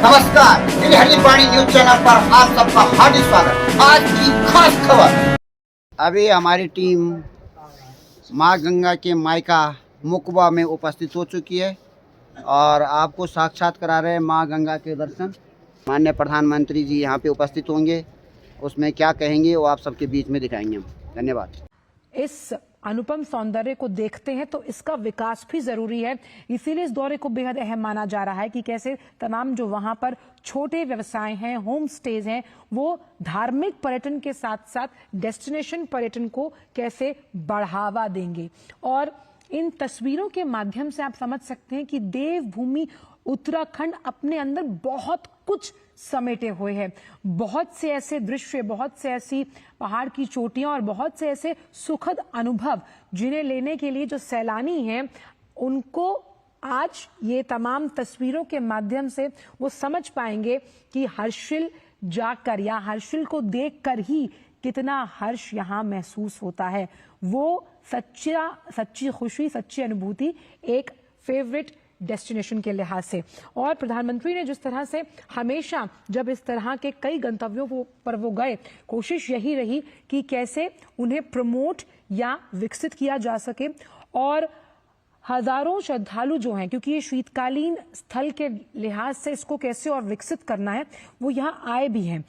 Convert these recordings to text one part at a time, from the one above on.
नमस्कार, गिलहरी पानी न्यूज चैनल पर आप सबका हार्दिक स्वागत। आज की खास खबर। अभी हमारी टीम माँ गंगा के मायका मुकबा में उपस्थित हो चुकी है और आपको साक्षात करा रहे हैं माँ गंगा के दर्शन। माननीय प्रधानमंत्री जी यहाँ पे उपस्थित होंगे, उसमें क्या कहेंगे वो आप सबके बीच में दिखाएंगे हम। धन्यवाद। इस अनुपम सौंदर्य को देखते हैं तो इसका विकास भी जरूरी है, इसीलिए इस दौरे को बेहद अहम माना जा रहा है कि कैसे तमाम जो वहां पर छोटे व्यवसाय हैं, होम स्टेज हैं, वो धार्मिक पर्यटन के साथ साथ डेस्टिनेशन पर्यटन को कैसे बढ़ावा देंगे। और इन तस्वीरों के माध्यम से आप समझ सकते हैं कि देवभूमि उत्तराखंड अपने अंदर बहुत कुछ समेटे हुए हैं। बहुत से ऐसे दृश्य, बहुत से ऐसी पहाड़ की चोटियां और बहुत से ऐसे सुखद अनुभव जिन्हें लेने के लिए जो सैलानी हैं उनको आज ये तमाम तस्वीरों के माध्यम से वो समझ पाएंगे कि हर्षिल जाकर या हर्षिल को देखकर ही कितना हर्ष यहाँ महसूस होता है। वो सच्ची खुशी, सच्ची अनुभूति एक फेवरेट डेस्टिनेशन के लिहाज से। और प्रधानमंत्री ने जिस तरह से हमेशा जब इस तरह के कई गंतव्यों पर वो गए, कोशिश यही रही कि कैसे उन्हें प्रमोट या विकसित किया जा सके। और हजारों श्रद्धालु जो हैं, क्योंकि ये शीतकालीन स्थल के लिहाज से इसको कैसे और विकसित करना है, वो यहाँ आए भी हैं।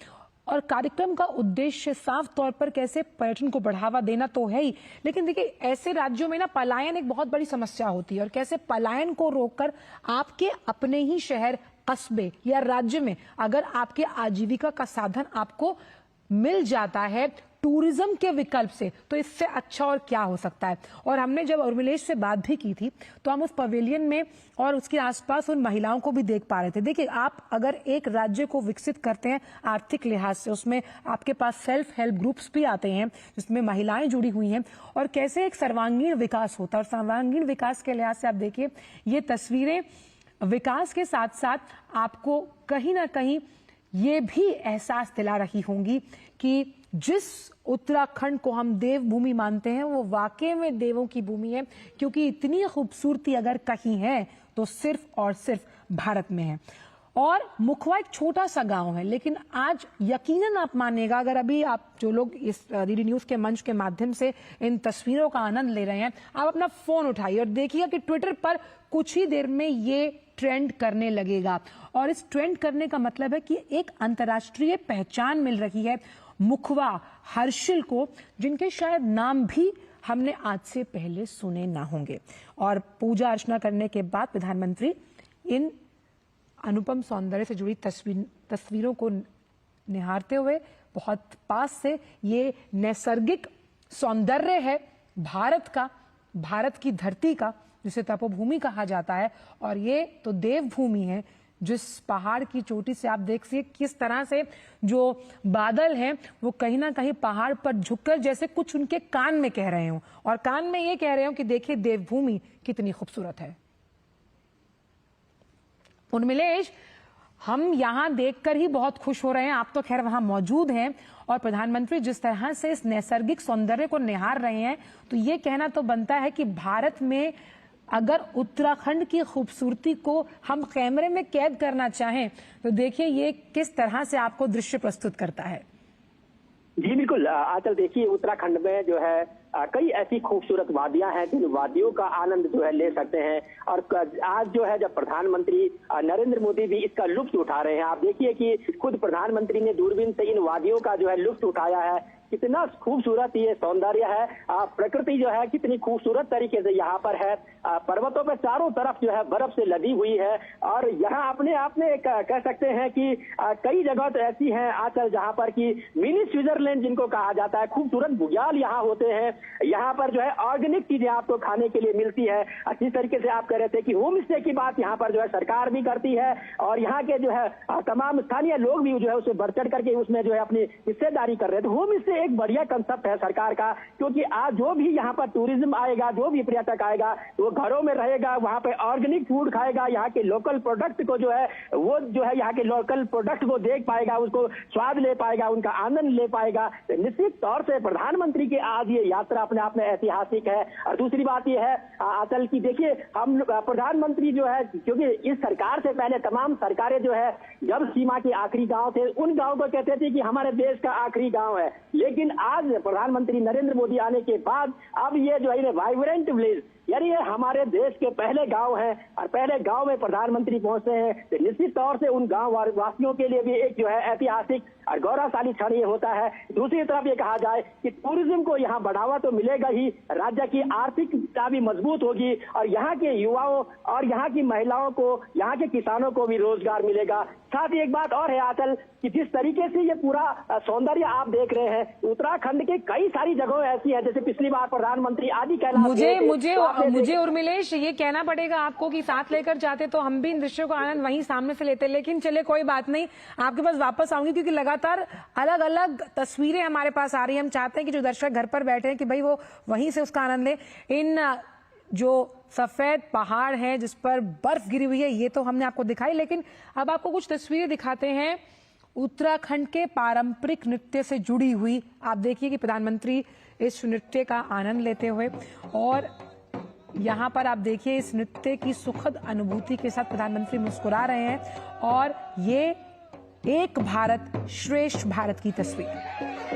और कार्यक्रम का उद्देश्य साफ तौर पर कैसे पर्यटन को बढ़ावा देना तो है ही, लेकिन देखिए ऐसे राज्यों में ना पलायन एक बहुत बड़ी समस्या होती है। और कैसे पलायन को रोककर आपके अपने ही शहर, कस्बे या राज्य में अगर आपके आजीविका का साधन आपको मिल जाता है टूरिज्म के विकल्प से, तो इससे अच्छा और क्या हो सकता है। और हमने जब उर्मिलेश से बात भी की थी तो हम उस पवेलियन में और उसके आसपास उन महिलाओं को भी देख पा रहे थे। देखिए, आप अगर एक राज्य को विकसित करते हैं आर्थिक लिहाज से, उसमें आपके पास सेल्फ हेल्प ग्रुप्स भी आते हैं जिसमें महिलाएं जुड़ी हुई हैं, और कैसे एक सर्वांगीण विकास होता है। और सर्वांगीण विकास के लिहाज से आप देखिए, ये तस्वीरें विकास के साथ साथ आपको कहीं ना कहीं ये भी एहसास दिला रही होंगी कि जिस उत्तराखंड को हम देवभूमि मानते हैं वो वाकई में देवों की भूमि है, क्योंकि इतनी खूबसूरती अगर कहीं है तो सिर्फ और सिर्फ भारत में है। और मुखवा एक छोटा सा गांव है, लेकिन आज यकीनन आप मानिएगा, अगर अभी आप जो लोग इस डीडी न्यूज के मंच के माध्यम से इन तस्वीरों का आनंद ले रहे हैं, आप अपना फोन उठाइए और देखिएगा कि ट्विटर पर कुछ ही देर में ये ट्रेंड करने लगेगा। और इस ट्रेंड करने का मतलब है कि एक अंतर्राष्ट्रीय पहचान मिल रही है मुखवा, हर्षिल को, जिनके शायद नाम भी हमने आज से पहले सुने ना होंगे। और पूजा अर्चना करने के बाद प्रधानमंत्री इन अनुपम सौंदर्य से जुड़ी तस्वीरों को निहारते हुए बहुत पास से, ये नैसर्गिक सौंदर्य है भारत का, भारत की धरती का, जिसे तपोभूमि कहा जाता है। और ये तो देवभूमि है, जिस पहाड़ की चोटी से आप देख सकते किस तरह से जो बादल हैं वो कहीं ना कहीं पहाड़ पर झुककर जैसे कुछ उनके कान में कह रहे हो, और कान में ये कह रहे हो कि देखिए देवभूमि कितनी खूबसूरत है। उर्मिलेश, हम यहां देखकर ही बहुत खुश हो रहे हैं, आप तो खैर वहां मौजूद हैं, और प्रधानमंत्री जिस तरह से इस नैसर्गिक सौंदर्य को निहार रहे हैं, तो ये कहना तो बनता है कि भारत में अगर उत्तराखंड की खूबसूरती को हम कैमरे में कैद करना चाहें तो देखिए ये किस तरह से आपको दृश्य प्रस्तुत करता है। जी बिल्कुल आजकल देखिए उत्तराखंड में जो है कई ऐसी खूबसूरत वादियां हैं जिन वादियों का आनंद जो है ले सकते हैं। और आज जो है जब प्रधानमंत्री नरेंद्र मोदी भी इसका लुत्फ उठा रहे हैं, आप देखिए कि खुद प्रधानमंत्री ने दूरबीन से इन वादियों का जो है लुत्फ उठाया है। कितना खूबसूरत ये सौंदर्य है, प्रकृति जो है कितनी खूबसूरत तरीके से यहाँ पर है। पर्वतों पर चारों तरफ जो है बर्फ से लदी हुई है, और यहाँ अपने आप में कह सकते हैं कि कई जगह तो ऐसी हैं आजकल जहाँ पर कि मिनी स्विट्जरलैंड जिनको कहा जाता है, खूबसूरत बुग्याल यहाँ होते हैं। यहाँ पर जो है ऑर्गेनिक चीजें आपको खाने के लिए मिलती है। अच्छी तरीके से आप कह रहे थे कि होम स्टे की बात यहाँ पर जो है सरकार भी करती है, और यहाँ के जो है तमाम स्थानीय लोग भी जो है उसे बढ़ चढ़ करके उसमें जो है अपनी हिस्सेदारी कर रहे थे। होम स्टे ये एक बढ़िया कंसेप्ट है सरकार का, क्योंकि आज जो भी यहाँ पर टूरिज्म आएगा, जो भी पर्यटक आएगा, वो घरों में रहेगा, वहाँ पे ऑर्गेनिक फूड खाएगा, यहाँ के लोकल प्रोडक्ट को जो है वो जो है यहाँ के लोकल प्रोडक्ट को देख पाएगा, उसको स्वाद ले पाएगा, उनका आनंद ले पाएगा। निश्चित तौर से प्रधानमंत्री की आज ये यात्रा अपने आप में ऐतिहासिक है। और दूसरी बात ये है आंचल की, देखिए हम प्रधानमंत्री जो है, क्योंकि इस सरकार से पहले तमाम सरकारें जो है जब सीमा के आखिरी गांव थे, उन गांव को कहते थे कि हमारे देश का आखिरी गांव है, लेकिन आज प्रधानमंत्री नरेंद्र मोदी आने के बाद अब ये जो है वाइब्रेंट विलेज, यानी ये हमारे देश के पहले गांव हैं और पहले गांव में प्रधानमंत्री पहुंचते हैं, तो निश्चित तौर से उन गांव वासियों के लिए भी एक जो है ऐतिहासिक और गौरवशाली क्षण ये होता है। दूसरी तरफ ये कहा जाए कि टूरिज्म को यहाँ बढ़ावा तो मिलेगा ही, राज्य की आर्थिकता भी मजबूत होगी और यहाँ के युवाओं और यहाँ की महिलाओं को, यहाँ के किसानों को भी रोजगार मिलेगा। साथ ही एक बात और है आंचल कि जिस तरीके से ये पूरा सौंदर्य आप देख रहे हैं, उत्तराखंड के कई सारी जगह ऐसी है, जैसे पिछली बार प्रधानमंत्री आदि कैलाश मुझे उर्मिलेश ये कहना पड़ेगा आपको कि साथ लेकर जाते तो हम भी इन दृश्यों का आनंद वहीं सामने से लेते, लेकिन चले कोई बात नहीं, आपके पास वापस आऊंगी क्योंकि लगातार अलग अलग तस्वीरें हमारे पास आ रही है। हम चाहते हैं कि जो दर्शक घर पर बैठे हैं कि भाई वो वहीं से उसका आनंद ले। इन जो सफेद पहाड़ है जिस पर बर्फ गिरी हुई है ये तो हमने आपको दिखाई, लेकिन अब आपको कुछ तस्वीरें दिखाते हैं उत्तराखंड के पारंपरिक नृत्य से जुड़ी हुई। आप देखिए कि प्रधानमंत्री इस नृत्य का आनंद लेते हुए, और यहाँ पर आप देखिए इस नृत्य की सुखद अनुभूति के साथ प्रधानमंत्री मुस्कुरा रहे हैं, और ये एक भारत श्रेष्ठ भारत की तस्वीर।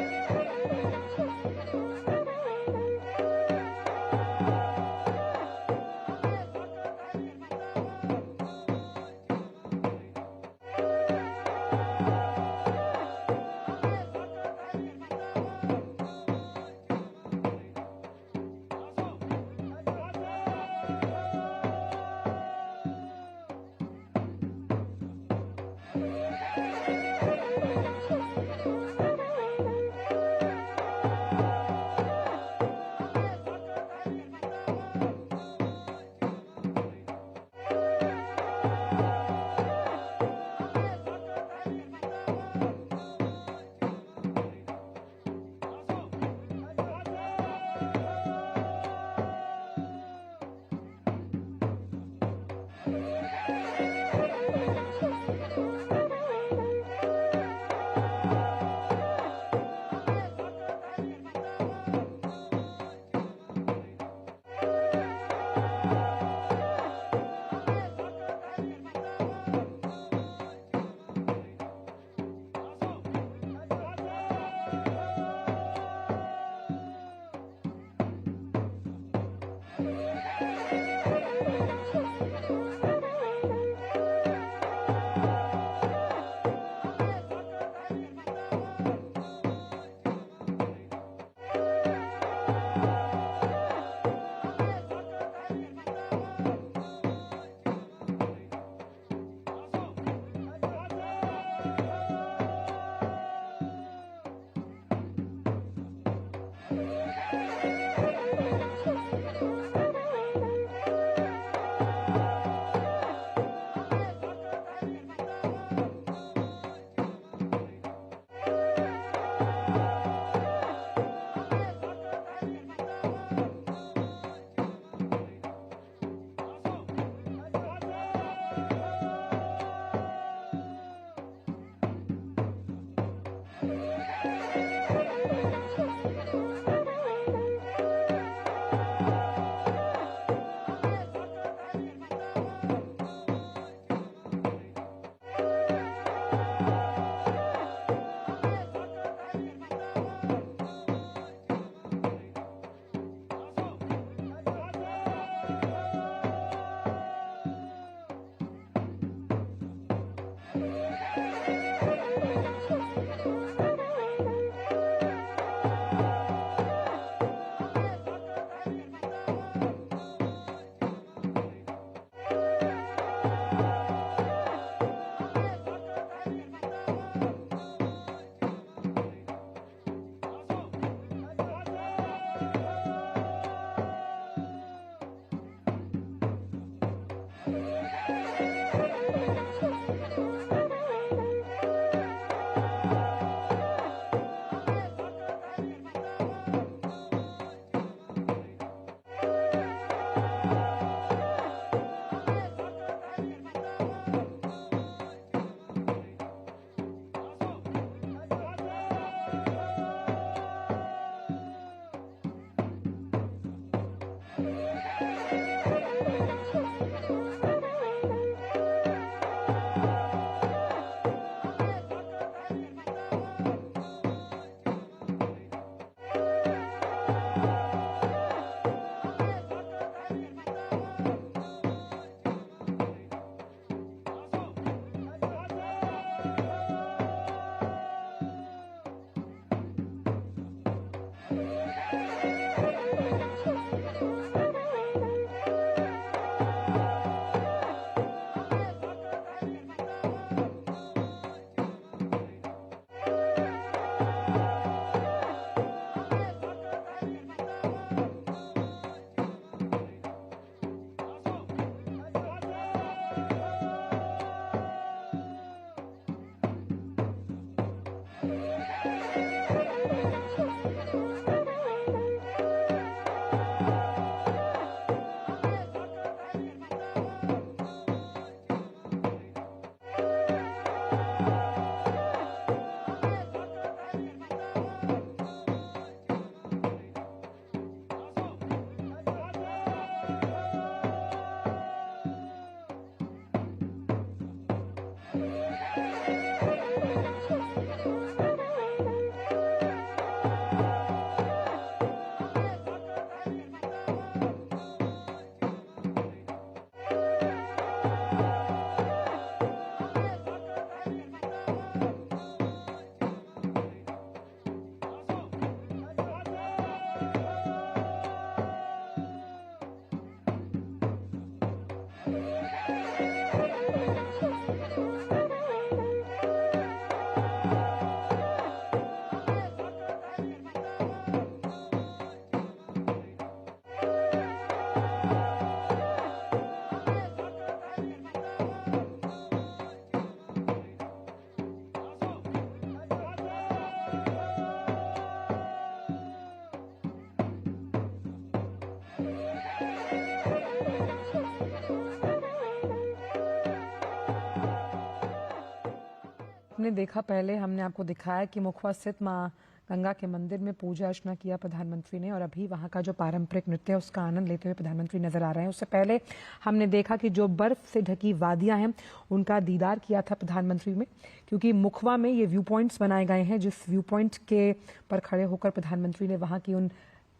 आपने देखा, पहले हमने आपको दिखाया कि मुखवा स्थित मां गंगा के मंदिर में पूजा अर्चना किया प्रधानमंत्री ने, और अभी वहां का जो पारंपरिक नृत्य है उसका आनंद लेते हुए प्रधानमंत्री नजर आ रहे हैं। उससे पहले हमने देखा कि जो बर्फ से ढकी वादियां हैं उनका दीदार किया था प्रधानमंत्री में, क्योंकि मुखवा में ये व्यू पॉइंट्स बनाए गए हैं, जिस व्यू पॉइंट के पर खड़े होकर प्रधानमंत्री ने वहां की उन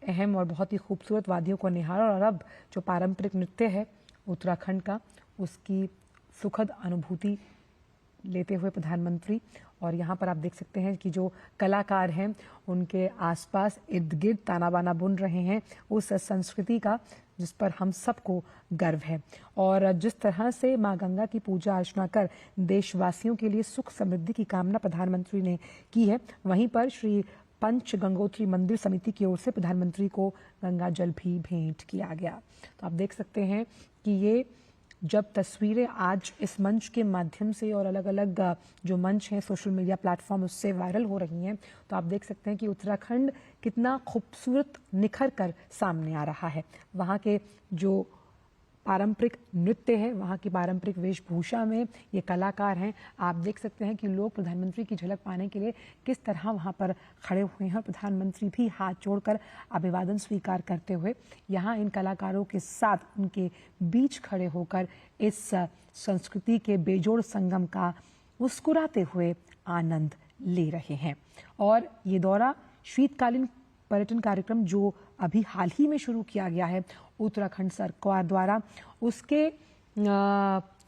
अहम और बहुत ही खूबसूरत वादियों को निहारा। और अब जो पारंपरिक नृत्य है उत्तराखंड का, उसकी सुखद अनुभूति लेते हुए प्रधानमंत्री, और यहाँ पर आप देख सकते हैं कि जो कलाकार हैं उनके आसपास इर्द गिर्द ताना बाना बुन रहे हैं उस संस्कृति का जिस पर हम सबको गर्व है। और जिस तरह से मां गंगा की पूजा अर्चना कर देशवासियों के लिए सुख समृद्धि की कामना प्रधानमंत्री ने की है, वहीं पर श्री पंच गंगोत्री मंदिर समिति की ओर से प्रधानमंत्री को गंगा जल भी भेंट किया गया। तो आप देख सकते हैं कि ये जब तस्वीरें आज इस मंच के माध्यम से और अलग अलग जो मंच हैं सोशल मीडिया प्लेटफॉर्म उससे वायरल हो रही हैं, तो आप देख सकते हैं कि उत्तराखंड कितना खूबसूरत निखर कर सामने आ रहा है। वहाँ के जो पारंपरिक नृत्य है, वहाँ की पारंपरिक वेशभूषा में ये कलाकार हैं। आप देख सकते हैं कि लोग प्रधानमंत्री की झलक पाने के लिए किस तरह वहाँ पर खड़े हुए हैं, और प्रधानमंत्री भी हाथ जोड़कर अभिवादन स्वीकार करते हुए यहाँ इन कलाकारों के साथ उनके बीच खड़े होकर इस संस्कृति के बेजोड़ संगम का मुस्कुराते हुए आनंद ले रहे हैं। और ये दौरा शीतकालीन पर्यटन कार्यक्रम जो अभी हाल ही में शुरू किया गया है उत्तराखंड सरकार द्वारा, उसके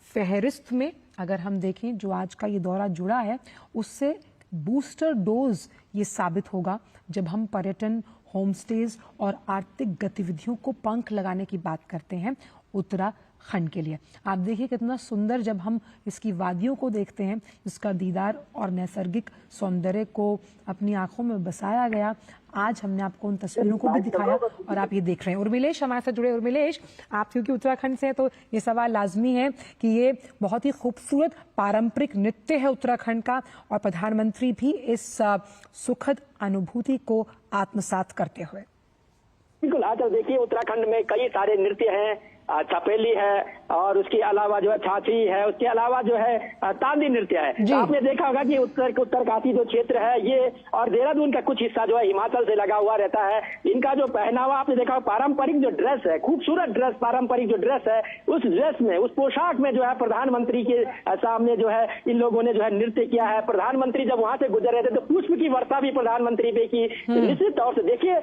फहरिस्त में अगर हम देखें जो आज का ये दौरा जुड़ा है उससे बूस्टर डोज ये साबित होगा जब हम पर्यटन, होम स्टेज और आर्थिक गतिविधियों को पंख लगाने की बात करते हैं उत्तराखंड के लिए। आप देखिए कितना सुंदर जब हम इसकी वादियों को देखते हैं, इसका दीदार और नैसर्गिक सौंदर्य को अपनी आंखों में बसाया गया। आज हमने आपको उन तस्वीरों को भी दिखाया और आप ये देख रहे हैं। उर्मिलेश हमारे साथ जुड़े। उर्मिलेश, आप क्योंकि उत्तराखंड से हैं तो ये सवाल लाजमी है कि ये बहुत ही खूबसूरत पारंपरिक नृत्य है उत्तराखंड का, और प्रधानमंत्री भी इस सुखद अनुभूति को आत्मसात करते हुए। बिल्कुल, आजकल देखिए उत्तराखंड में कई सारे नृत्य हैं, छपेली है और उसके अलावा जो है छाछी है, उसके अलावा जो है तांदी नृत्य है। आपने देखा होगा कि उत्तरकाशी जो क्षेत्र है ये और देहरादून का कुछ हिस्सा जो है हिमाचल से लगा हुआ रहता है। इनका जो पहनावा आपने देखा, पारंपरिक जो ड्रेस है, खूबसूरत ड्रेस, पारंपरिक जो ड्रेस है, उस ड्रेस में, उस पोशाक में जो है प्रधानमंत्री के सामने जो है इन लोगों ने जो है नृत्य किया है। प्रधानमंत्री जब वहां से गुजर रहे थे तो पुष्प की वर्षा भी प्रधानमंत्री पे की। निश्चित तौर से देखिए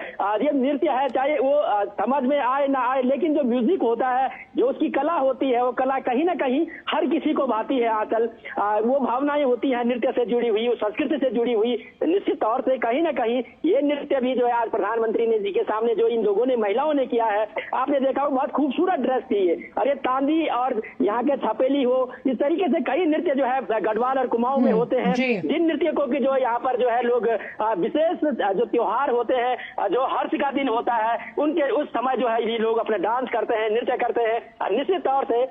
ये नृत्य है, चाहे वो समझ में आए ना आए, लेकिन जो म्यूजिक होता है, जो उसकी कला होती है, वो कला कहीं ना कहीं हर किसी को भाती है। आजकल वो भावनाएं होती हैं नृत्य से जुड़ी हुई, संस्कृति से जुड़ी हुई। निश्चित तौर से कहीं ना कहीं ये नृत्य भी जो है आज प्रधानमंत्री ने जी के सामने जो इन लोगों ने, महिलाओं ने किया है, आपने देखा बहुत खूबसूरत ड्रेस थी ये। अरे तांदी और यहाँ के छपेली हो, इस तरीके से कई नृत्य जो है गढ़वाल और कुमाऊं में होते हैं, जिन नृत्यकों की जो यहाँ पर जो है लोग विशेष जो त्योहार होते हैं, जो हर्ष का दिन होता है, उनके उस समय जो है ये लोग अपने डांस करते हैं, नृत्य करते हैं। निश्चित तौर से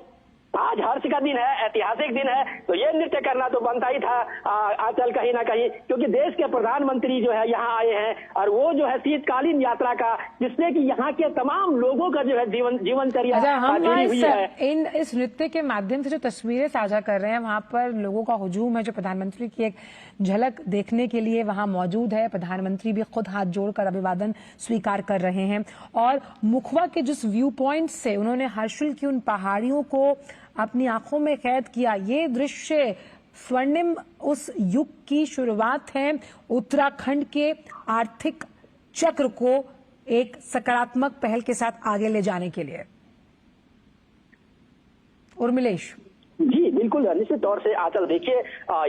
आज हर्ष का दिन है, ऐतिहासिक दिन है, तो ये नृत्य करना तो बनता ही था आजकल कहीं ना कहीं, क्योंकि देश के प्रधानमंत्री जो है यहाँ आए हैं और वो जो है शीतकालीन यात्रा का, जिससे कि यहाँ के तमाम लोगों का जो है जीवनचर्या जुड़ी हुई है। इस नृत्य के माध्यम से जो तस्वीरें साझा कर रहे हैं, वहां पर लोगों का हुजूम है जो प्रधानमंत्री की एक झलक देखने के लिए वहां मौजूद है। प्रधानमंत्री भी खुद हाथ जोड़कर अभिवादन स्वीकार कर रहे हैं, और मुखवा के जिस व्यू पॉइंट से उन्होंने हर्षिल की उन पहाड़ियों को अपनी आंखों में कैद किया, ये दृश्य स्वर्णिम उस युग की शुरुआत है उत्तराखंड के आर्थिक चक्र को एक सकारात्मक पहल के साथ आगे ले जाने के लिए। उर्मिलेश जी बिल्कुल, निश्चित तौर से आजकल देखिए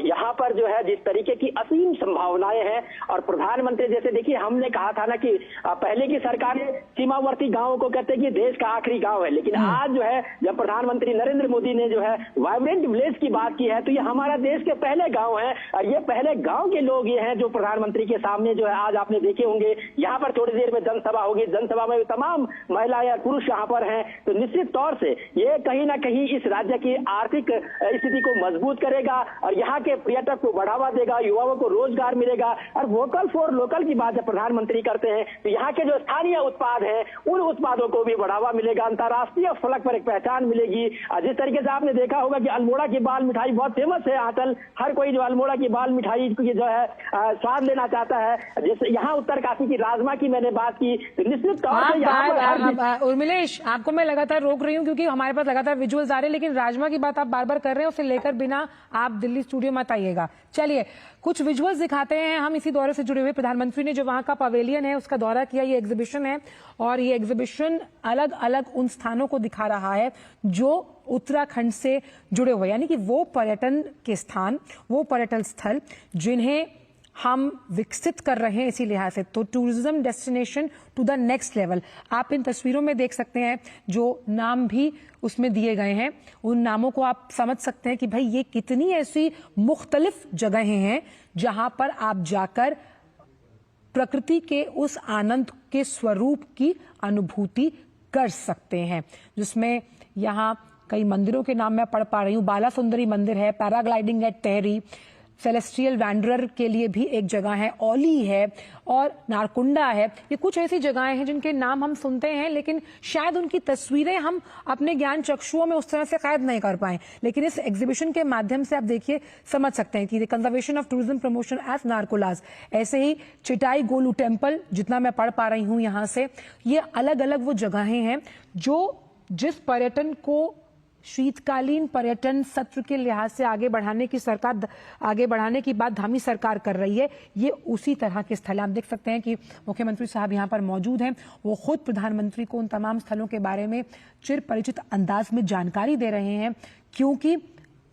यहाँ पर जो है जिस तरीके की असीम संभावनाएं हैं, और प्रधानमंत्री जैसे देखिए हमने कहा था ना कि पहले की सरकारें सीमावर्ती गांवों को कहते हैं कि देश का आखिरी गांव है, लेकिन आज जो है जब प्रधानमंत्री नरेंद्र मोदी ने जो है वाइब्रेंट विलेज की बात की है, तो ये हमारा देश के पहले गाँव है, और ये पहले गाँव के लोग ये हैं जो प्रधानमंत्री के सामने जो है आज आपने देखे होंगे। यहाँ पर थोड़ी देर में जनसभा होगी, जनसभा में तमाम महिलाएं और पुरुष यहाँ पर हैं। तो निश्चित तौर से ये कहीं ना कहीं इस राज्य की आर्थिक आर्थिक स्थिति को मजबूत करेगा और यहाँ के पर्यटक को बढ़ावा देगा, युवाओं को रोजगार मिलेगा। और वोकल फॉर लोकल की बात जब प्रधानमंत्री करते हैं तो यहाँ के जो स्थानीय उत्पाद हैं उन उत्पादों को भी बढ़ावा मिलेगा, अंतर्राष्ट्रीय फलक पर एक पहचान मिलेगी। जिस तरीके से आपने देखा होगा कि अल्मोड़ा की बाल मिठाई बहुत फेमस है आंचल, हर कोई जो अल्मोड़ा की बाल मिठाई की जो है स्वाद लेना चाहता है। जैसे यहाँ उत्तरकाशी की राजमा की मैंने बात की तो निश्चित तौर से यहाँ पर उर्मिलेश, आपको मैं लगातार रोक रही हूँ क्योंकि हमारे पास लगातार विजुअल्स आ रहे हैं, लेकिन राजमा की बात आप बार बार कर रहे हैं, उसे लेकर बिना आप दिल्ली स्टूडियो मत आइएगा। चलिए कुछ विजुअल्स दिखाते हैं हम इसी दौरे से जुड़े हुए। प्रधानमंत्री ने जो वहां का पवेलियन है उसका दौरा किया, ये एग्जीबिशन है और ये एग्जीबिशन अलग अलग उन स्थानों को दिखा रहा है जो उत्तराखंड से जुड़े हुए, यानी कि वो पर्यटन के स्थान, वो पर्यटन स्थल जिन्हें हम विकसित कर रहे हैं इसी लिहाज से। तो tourism destination to the next level, आप इन तस्वीरों में देख सकते हैं जो नाम भी उसमें दिए गए हैं, उन नामों को आप समझ सकते हैं कि भाई ये कितनी ऐसी मुख्तलिफ जगहें हैं जहां पर आप जाकर प्रकृति के उस आनंद के स्वरूप की अनुभूति कर सकते हैं। जिसमें यहाँ कई मंदिरों के नाम मैं पढ़ पा रही हूँ, बाला सुंदरी मंदिर है, paragliding eight Tehri, celestial wanderer के लिए भी एक जगह है, ओली है और नारकुंडा है। ये कुछ ऐसी जगहें हैं जिनके नाम हम सुनते हैं लेकिन शायद उनकी तस्वीरें हम अपने ज्ञान चक्षुओं में उस तरह से कैद नहीं कर पाए, लेकिन इस एग्जीबिशन के माध्यम से आप देखिए समझ सकते हैं कि conservation of tourism promotion as नारकोलाज। ऐसे ही चिटाई गोलू टेम्पल, जितना मैं पढ़ पा रही हूं यहां से, ये अलग अलग वो जगहें हैं जो जिस पर्यटन को शीतकालीन पर्यटन सत्र के लिहाज से आगे बढ़ाने की बात धामी सरकार कर रही है, ये उसी तरह के स्थल। आप देख सकते हैं कि मुख्यमंत्री साहब यहाँ पर मौजूद हैं, वो खुद प्रधानमंत्री को उन तमाम स्थलों के बारे में चिर परिचित अंदाज में जानकारी दे रहे हैं, क्योंकि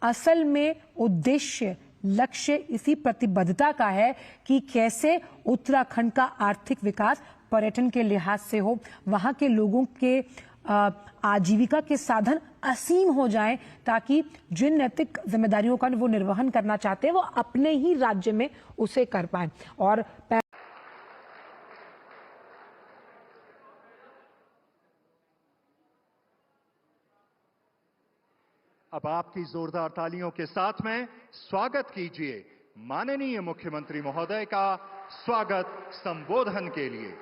असल में उद्देश्य लक्ष्य इसी प्रतिबद्धता का है कि कैसे उत्तराखंड का आर्थिक विकास पर्यटन के लिहाज से हो, वहां के लोगों के आजीविका के साधन असीम हो जाएं, ताकि जिन नैतिक जिम्मेदारियों का वो निर्वहन करना चाहते हैं वो अपने ही राज्य में उसे कर पाएं। और अब आपकी जोरदार तालियों के साथ में स्वागत कीजिए माननीय मुख्यमंत्री महोदय का स्वागत संबोधन के लिए।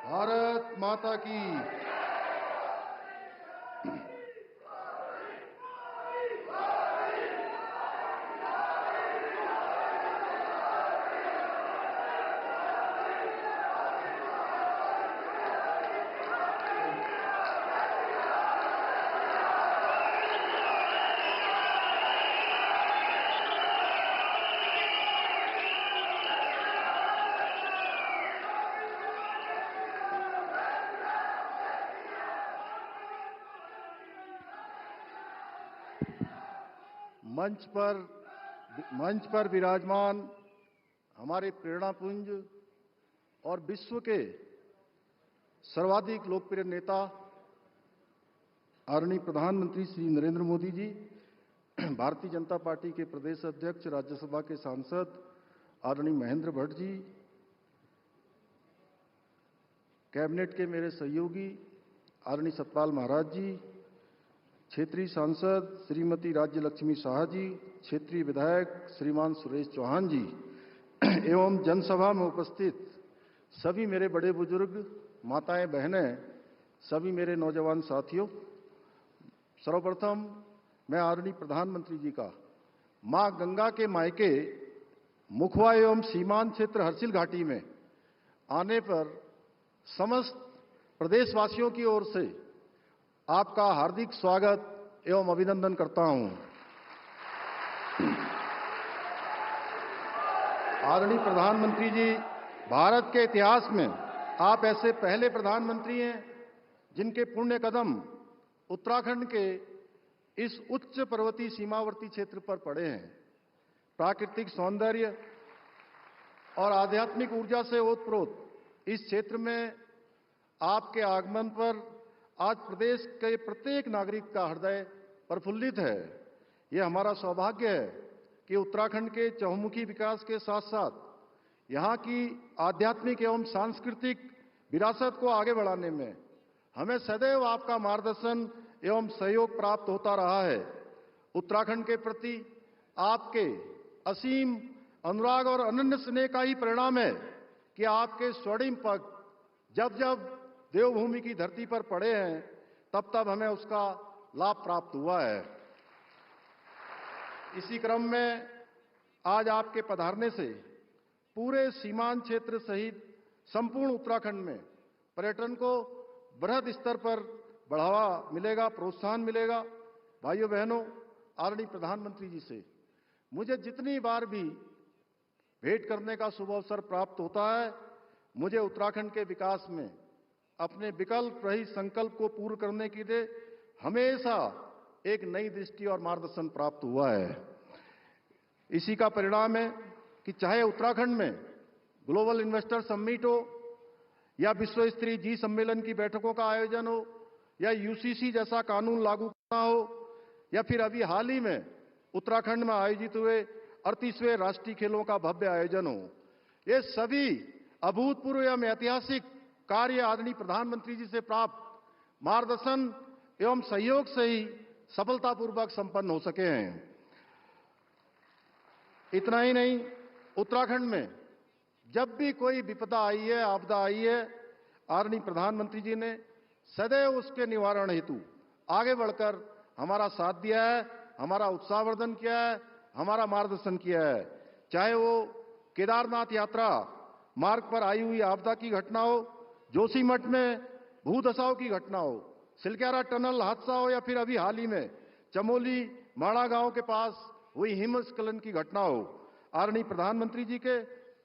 भारत माता की। मंच पर विराजमान हमारे प्रेरणापुंज और विश्व के सर्वाधिक लोकप्रिय नेता आदरणीय प्रधानमंत्री श्री नरेंद्र मोदी जी, भारतीय जनता पार्टी के प्रदेश अध्यक्ष, राज्यसभा के सांसद आदरणीय महेंद्र भट्ट जी, कैबिनेट के मेरे सहयोगी आदरणीय सतपाल महाराज जी, क्षेत्रीय सांसद श्रीमती राज्य लक्ष्मी शाह जी, क्षेत्रीय विधायक श्रीमान सुरेश चौहान जी एवं जनसभा में उपस्थित सभी मेरे बड़े बुजुर्ग, माताएं, बहनें, सभी मेरे नौजवान साथियों, सर्वप्रथम मैं आदरणीय प्रधानमंत्री जी का मां गंगा के मायके मुखवा एवं सीमांत क्षेत्र हर्षिल घाटी में आने पर समस्त प्रदेशवासियों की ओर से आपका हार्दिक स्वागत एवं अभिनंदन करता हूं। आदरणीय प्रधानमंत्री जी, भारत के इतिहास में आप ऐसे पहले प्रधानमंत्री हैं जिनके पुण्य कदम उत्तराखंड के इस उच्च पर्वतीय सीमावर्ती क्षेत्र पर पड़े हैं। प्राकृतिक सौंदर्य और आध्यात्मिक ऊर्जा से ओतप्रोत इस क्षेत्र में आपके आगमन पर आज प्रदेश के प्रत्येक नागरिक का हृदय प्रफुल्लित है। यह हमारा सौभाग्य है कि उत्तराखंड के चहुमुखी विकास के साथ साथ यहाँ की आध्यात्मिक एवं सांस्कृतिक विरासत को आगे बढ़ाने में हमें सदैव आपका मार्गदर्शन एवं सहयोग प्राप्त होता रहा है। उत्तराखंड के प्रति आपके असीम अनुराग और अनन्य स्नेह का ही परिणाम है कि आपके स्वर्णिम पग जब जब देवभूमि की धरती पर पड़े हैं तब तब हमें उसका लाभ प्राप्त हुआ है। इसी क्रम में आज आपके पधारने से पूरे सीमांत क्षेत्र सहित संपूर्ण उत्तराखंड में पर्यटन को बृहद स्तर पर बढ़ावा मिलेगा, प्रोत्साहन मिलेगा। भाइयों बहनों, आदरणीय प्रधानमंत्री जी से मुझे जितनी बार भी भेंट करने का शुभ अवसर प्राप्त होता है, मुझे उत्तराखंड के विकास में अपने विकल्प रहित संकल्प को पूर्ण करने के लिए हमेशा एक नई दृष्टि और मार्गदर्शन प्राप्त हुआ है। इसी का परिणाम है कि चाहे उत्तराखंड में ग्लोबल इन्वेस्टर समिट हो या विश्व स्तरीय जी सम्मेलन की बैठकों का आयोजन हो या यूसीसी जैसा कानून लागू करना हो या फिर अभी हाल ही में उत्तराखंड में आयोजित हुए 38वें राष्ट्रीय खेलों का भव्य आयोजन हो, ये सभी अभूतपूर्व एवं ऐतिहासिक कार्य आदरणीय प्रधानमंत्री जी से प्राप्त मार्गदर्शन एवं सहयोग से ही सफलतापूर्वक संपन्न हो सके हैं। इतना ही नहीं, उत्तराखंड में जब भी कोई विपदा आई है, आपदा आई है, आदरणीय प्रधानमंत्री जी ने सदैव उसके निवारण हेतु आगे बढ़कर हमारा साथ दिया है, हमारा उत्साहवर्धन किया है, हमारा मार्गदर्शन किया है। चाहे वो केदारनाथ यात्रा मार्ग पर आई हुई आपदा की घटना हो, जोशीमठ में भूधसाव की घटना हो, सिलक्यारा टनल हादसा हो या फिर अभी हाल ही में चमोली माड़ा गांव के पास हुई हिमस्खलन की घटना हो, आदरणीय प्रधानमंत्री जी के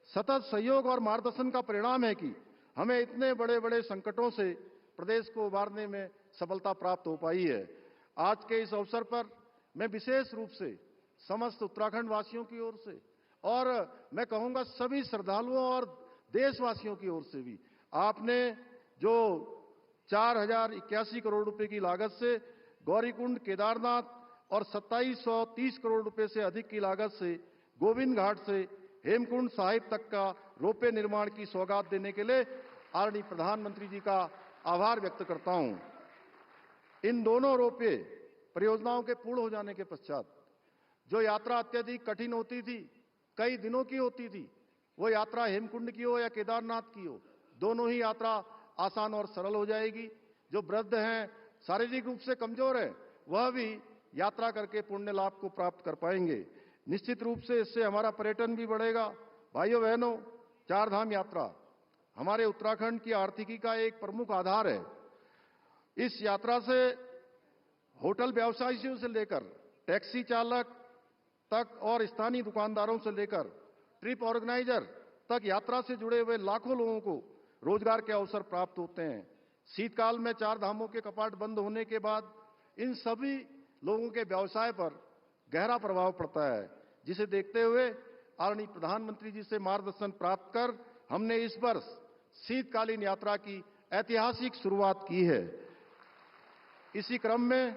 सतत सहयोग और मार्गदर्शन का परिणाम है कि हमें इतने बड़े बड़े संकटों से प्रदेश को उबारने में सफलता प्राप्त हो पाई है। आज के इस अवसर पर मैं विशेष रूप से समस्त उत्तराखंड वासियों की ओर से और मैं कहूंगा सभी श्रद्धालुओं और देशवासियों की ओर से भी आपने जो 4081 करोड़ रुपए की लागत से गौरीकुंड, केदारनाथ और 2730 करोड़ रुपए से अधिक की लागत से गोविंद घाट से हेमकुंड साहिब तक का रोपवे निर्माण की सौगात देने के लिए आदरणीय प्रधानमंत्री जी का आभार व्यक्त करता हूं। इन दोनों रोपवे परियोजनाओं के पूर्ण हो जाने के पश्चात जो यात्रा अत्यधिक कठिन होती थी, कई दिनों की होती थी, वो यात्रा हेमकुंड की हो या केदारनाथ की हो, दोनों ही यात्रा आसान और सरल हो जाएगी। जो वृद्ध हैं, शारीरिक रूप से कमजोर हैं, वह भी यात्रा करके पुण्य लाभ को प्राप्त कर पाएंगे। निश्चित रूप से इससे हमारा पर्यटन भी बढ़ेगा। भाइयों बहनों, चार धाम यात्रा हमारे उत्तराखंड की आर्थिकी का एक प्रमुख आधार है। इस यात्रा से होटल व्यवसायियों से लेकर टैक्सी चालक तक और स्थानीय दुकानदारों से लेकर ट्रिप ऑर्गेनाइजर तक यात्रा से जुड़े हुए लाखों लोगों को रोजगार के अवसर प्राप्त होते हैं। शीतकाल में चार धामों के कपाट बंद होने के बाद इन सभी लोगों के व्यवसाय पर गहरा प्रभाव पड़ता है, जिसे देखते हुए आदरणीय प्रधानमंत्री जी से मार्गदर्शन प्राप्त कर हमने इस वर्ष शीतकालीन यात्रा की ऐतिहासिक शुरुआत की है। इसी क्रम में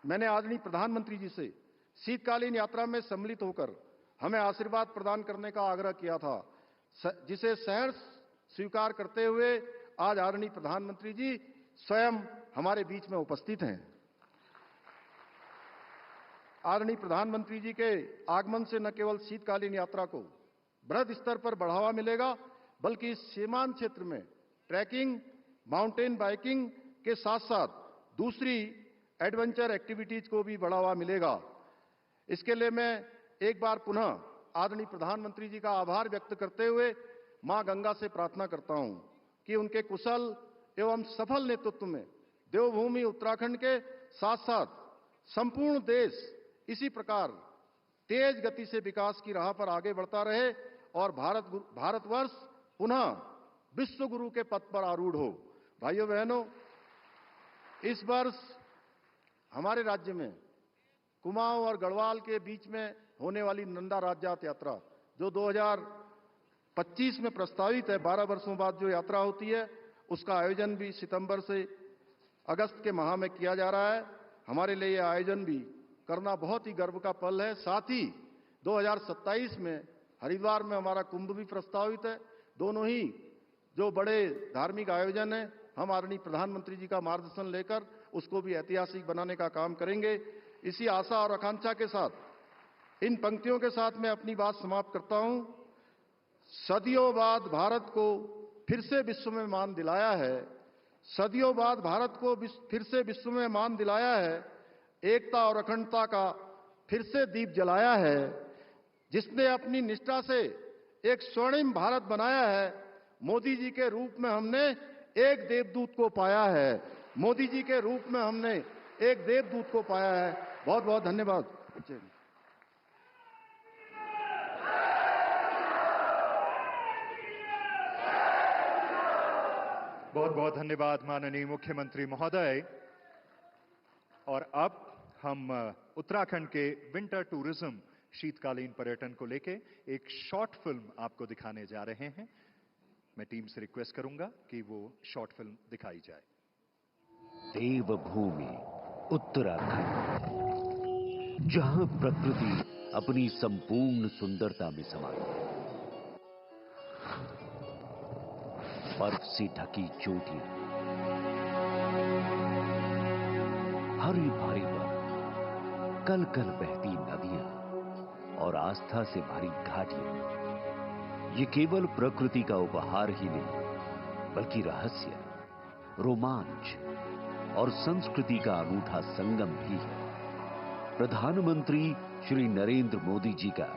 मैंने आदरणीय प्रधानमंत्री जी से शीतकालीन यात्रा में सम्मिलित होकर हमें आशीर्वाद प्रदान करने का आग्रह किया था, जिसे सहर्ष स्वीकार करते हुए आज आदरणीय प्रधानमंत्री जी स्वयं हमारे बीच में उपस्थित हैं। आदरणीय प्रधानमंत्री जी के आगमन से न केवल शीतकालीन यात्रा को बृहद स्तर पर बढ़ावा मिलेगा, बल्कि इस सीमांत क्षेत्र में ट्रैकिंग, माउंटेन बाइकिंग के साथ साथ दूसरी एडवेंचर एक्टिविटीज को भी बढ़ावा मिलेगा। इसके लिए मैं एक बार पुनः आदरणीय प्रधानमंत्री जी का आभार व्यक्त करते हुए मां गंगा से प्रार्थना करता हूं कि उनके कुशल एवं सफल नेतृत्व में देवभूमि उत्तराखंड के साथ साथ संपूर्ण देश इसी प्रकार तेज गति से विकास की राह पर आगे बढ़ता रहे और भारतवर्ष पुनः विश्व गुरु के पद पर आरूढ़ हो। भाइयों बहनों, इस वर्ष हमारे राज्य में कुमाऊं और गढ़वाल के बीच में होने वाली नंदा राज्यात यात्रा जो 2025 में प्रस्तावित है, 12 वर्षों बाद जो यात्रा होती है, उसका आयोजन भी सितंबर से अगस्त के माह में किया जा रहा है। हमारे लिए यह आयोजन भी करना बहुत ही गर्व का पल है। साथ ही 2027 में हरिद्वार में हमारा कुंभ भी प्रस्तावित है। दोनों ही जो बड़े धार्मिक आयोजन हैं, हम आदरणीय प्रधानमंत्री जी का मार्गदर्शन लेकर उसको भी ऐतिहासिक बनाने का काम करेंगे। इसी आशा और आकांक्षा के साथ इन पंक्तियों के साथ मैं अपनी बात समाप्त करता हूं। सदियों बाद भारत को फिर से विश्व में मान दिलाया है। सदियों बाद भारत को फिर से विश्व में मान दिलाया है। एकता और अखंडता का फिर से दीप जलाया है। जिसने अपनी निष्ठा से एक स्वर्णिम भारत बनाया है। मोदी जी के रूप में हमने एक देवदूत को पाया है। मोदी जी के रूप में हमने एक देवदूत को पाया है। बहुत बहुत धन्यवाद। बहुत बहुत धन्यवाद माननीय मुख्यमंत्री महोदय। और अब हम उत्तराखंड के विंटर टूरिज्म शीतकालीन पर्यटन को लेके एक शॉर्ट फिल्म आपको दिखाने जा रहे हैं। मैं टीम से रिक्वेस्ट करूंगा कि वो शॉर्ट फिल्म दिखाई जाए। देवभूमि उत्तराखंड, जहां प्रकृति अपनी संपूर्ण सुंदरता में समाई है। बर्फ से ढकी चोटियां, हरी भरी बर्फ, कल कल बहती नदियां और आस्था से भरी घाटियां, ये केवल प्रकृति का उपहार ही नहीं, बल्कि रहस्य, रोमांच और संस्कृति का अनूठा संगम भी है। प्रधानमंत्री श्री नरेंद्र मोदी जी का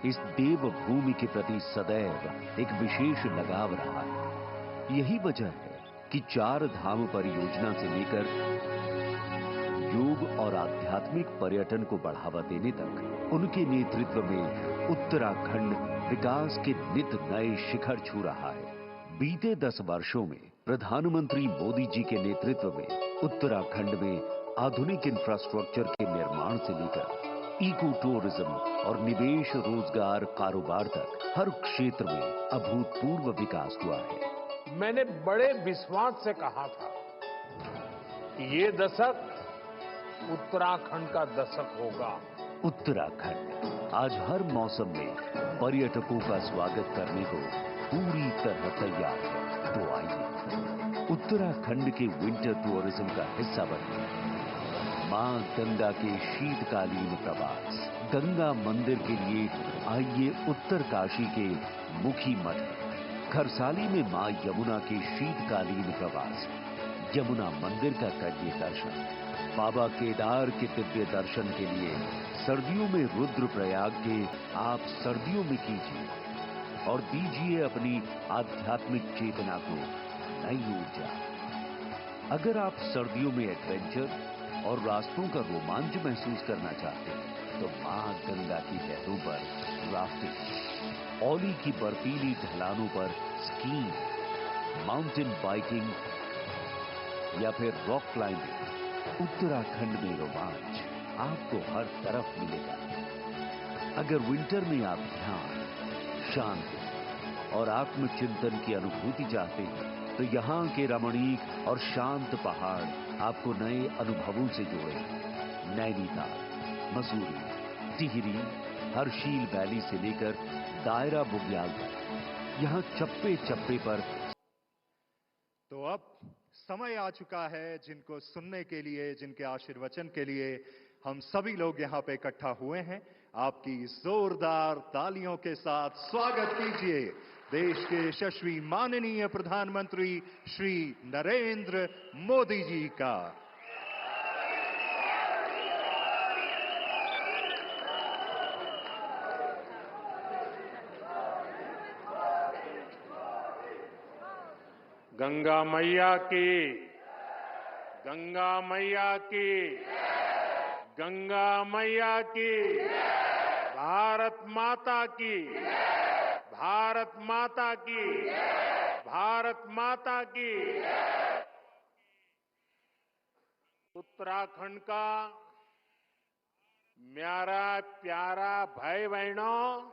इस देवभूमि के प्रति सदैव एक विशेष लगाव रहा है। यही वजह है कि 4 धाम परियोजना से लेकर योग और आध्यात्मिक पर्यटन को बढ़ावा देने तक उनके नेतृत्व में उत्तराखंड विकास के नित नए शिखर छू रहा है। बीते 10 वर्षों में प्रधानमंत्री मोदी जी के नेतृत्व में उत्तराखंड में आधुनिक इंफ्रास्ट्रक्चर के निर्माण से लेकर इको टूरिज्म और निवेश, रोजगार, कारोबार तक हर क्षेत्र में अभूतपूर्व विकास हुआ है। मैंने बड़े विश्वास से कहा था कि ये दशक उत्तराखंड का दशक होगा। उत्तराखंड आज हर मौसम में पर्यटकों का स्वागत करने को पूरी तरह तैयार है। तो आइए उत्तराखंड के विंटर टूरिज्म का हिस्सा बनिए। मां गंगा के शीतकालीन प्रवास, गंगा मंदिर के लिए आइए उत्तरकाशी के मुखी मठ, खरसाली में मां यमुना के शीतकालीन प्रवास, यमुना मंदिर का करिए दर्शन, बाबा केदार के दिव्य दर्शन के लिए सर्दियों में रुद्रप्रयाग के आप सर्दियों में कीजिए और दीजिए अपनी आध्यात्मिक चेतना को नई ऊर्जा। अगर आप सर्दियों में एडवेंचर और रास्तों का रोमांच महसूस करना चाहते हैं तो मां गंगा की लहरों पर राफ्टिंग, औली की बर्फीली ढलानों पर स्कीइंग, माउंटेन बाइकिंग या फिर रॉक क्लाइंबिंग, उत्तराखंड में रोमांच आपको हर तरफ मिलेगा। अगर विंटर में आप ध्यान, शांति और आत्मचिंतन की अनुभूति चाहते हैं तो यहाँ के रमणीक और शांत पहाड़ आपको नए अनुभवों से जोड़े। नैनीताल, मसूरी, टिहरी, हर्षिल वैली से लेकर दायरा बुग्याल तक, यहाँ चप्पे चप्पे पर। तो अब समय आ चुका है जिनको सुनने के लिए, जिनके आशीर्वचन के लिए हम सभी लोग यहाँ पे इकट्ठा हुए हैं। आपकी जोरदार तालियों के साथ स्वागत कीजिए देश के यशस्वी माननीय प्रधानमंत्री श्री नरेंद्र मोदी जी का। गंगा मैया की, गंगा मैया की, गंगा मैया की, भारत माता की, भारत माता की, भारत माता की। उत्तराखंड का म्यारा प्यारा भाई बहनों,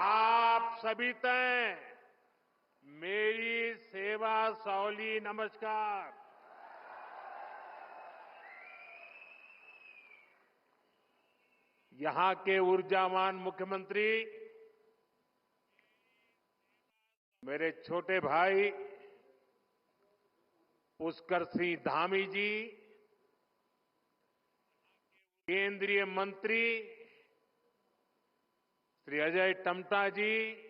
आप सभी तय मेरी सेवा सौली नमस्कार। यहां के ऊर्जावान मुख्यमंत्री मेरे छोटे भाई पुष्कर सिंह धामी जी, केंद्रीय मंत्री श्री अजय टम्टा जी,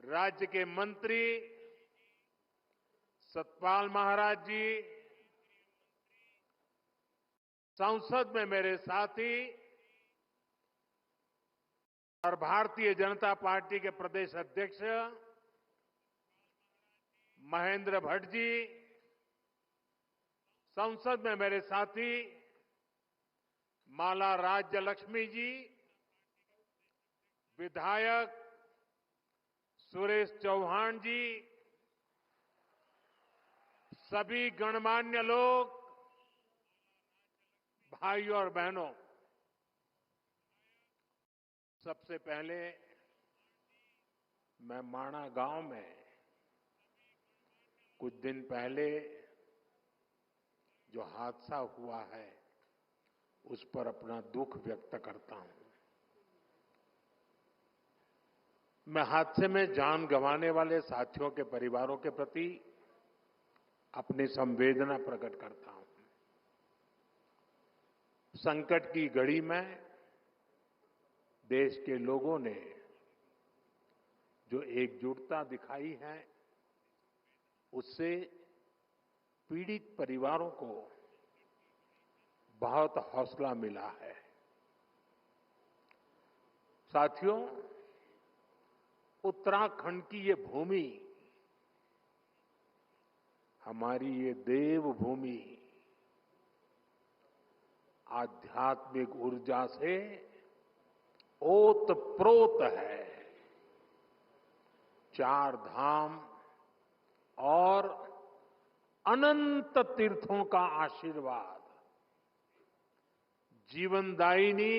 राज्य के मंत्री सतपाल महाराज जी, संसद में मेरे साथी और भारतीय जनता पार्टी के प्रदेश अध्यक्ष महेंद्र भट्ट जी, संसद में मेरे साथी माला राज्य लक्ष्मी जी, विधायक सुरेश चौहान जी, सभी गणमान्य लोग, भाइयों और बहनों, सबसे पहले मैं माणा गांव में कुछ दिन पहले जो हादसा हुआ है उस पर अपना दुख व्यक्त करता हूं। मैं हादसे में जान गंवाने वाले साथियों के परिवारों के प्रति अपनी संवेदना प्रकट करता हूं। संकट की घड़ी में देश के लोगों ने जो एकजुटता दिखाई है उससे पीड़ित परिवारों को बहुत हौसला मिला है। साथियों, उत्तराखंड की ये भूमि, हमारी ये देवभूमि आध्यात्मिक ऊर्जा से ओतप्रोत है। 4 धाम और अनंत तीर्थों का आशीर्वाद, जीवनदायिनी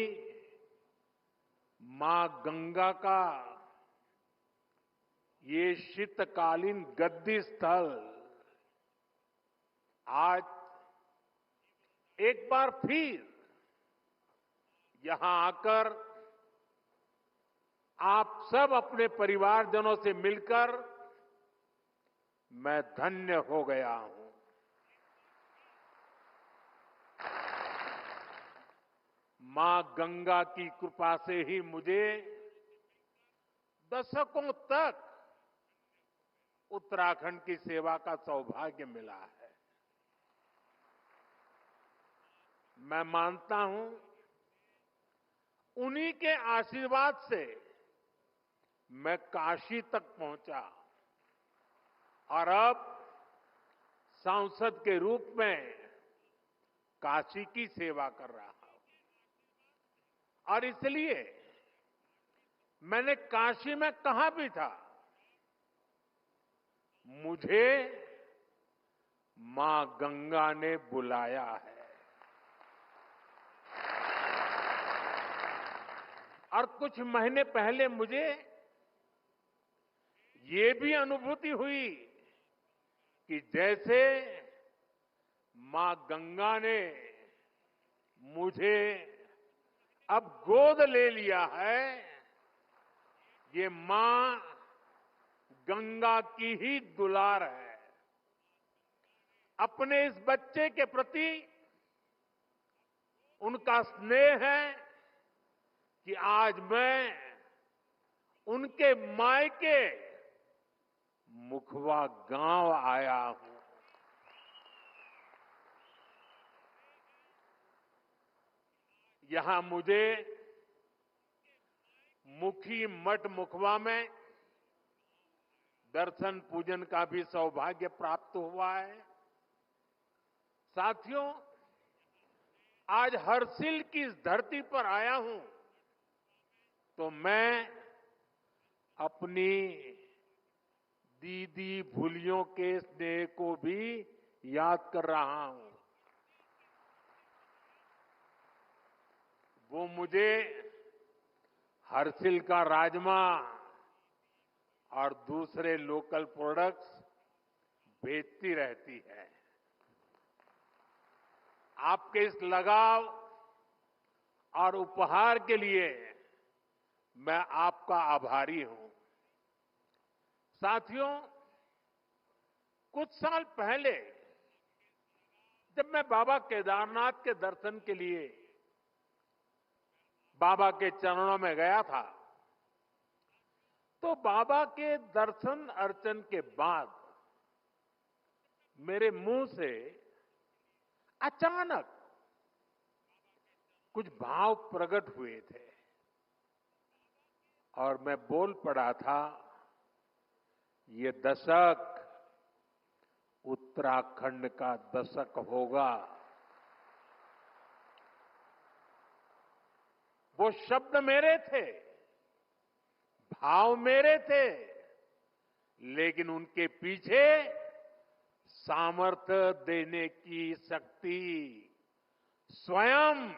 मां गंगा का ये शीतकालीन गद्दी स्थल आज एक बार फिर यहां आकर आप सब अपने परिवारजनों से मिलकर मैं धन्य हो गया हूं। मां गंगा की कृपा से ही मुझे दशकों तक उत्तराखंड की सेवा का सौभाग्य मिला है। मैं मानता हूं उन्हीं के आशीर्वाद से मैं काशी तक पहुंचा और अब सांसद के रूप में काशी की सेवा कर रहा हूं। और इसलिए मैंने काशी में कहा भी था, मुझे मां गंगा ने बुलाया है। और कुछ महीने पहले मुझे ये भी अनुभूति हुई कि जैसे मां गंगा ने मुझे अब गोद ले लिया है, ये मां गंगा की ही दुलार है। अपने इस बच्चे के प्रति उनका स्नेह है कि आज मैं उनके मायके मुखवा गांव आया हूं। यहां मुझे मुखी मठ मुखवा में दर्शन पूजन का भी सौभाग्य प्राप्त हुआ है। साथियों, आज हर्षिल की इस धरती पर आया हूं तो मैं अपनी दीदी भूलियों के स्नेह को भी याद कर रहा हूं। वो मुझे हर्षिल का राजमा और दूसरे लोकल प्रोडक्ट्स बेचती रहती है। आपके इस लगाव और उपहार के लिए मैं आपका आभारी हूं। साथियों, कुछ साल पहले जब मैं बाबा केदारनाथ के दर्शन के लिए बाबा के चरणों में गया था, तो बाबा के दर्शन अर्चन के बाद मेरे मुंह से अचानक कुछ भाव प्रकट हुए थे और मैं बोल पड़ा था, ये दशक उत्तराखंड का दशक होगा। वो शब्द मेरे थे, भाव मेरे थे, लेकिन उनके पीछे सामर्थ्य देने की शक्ति स्वयं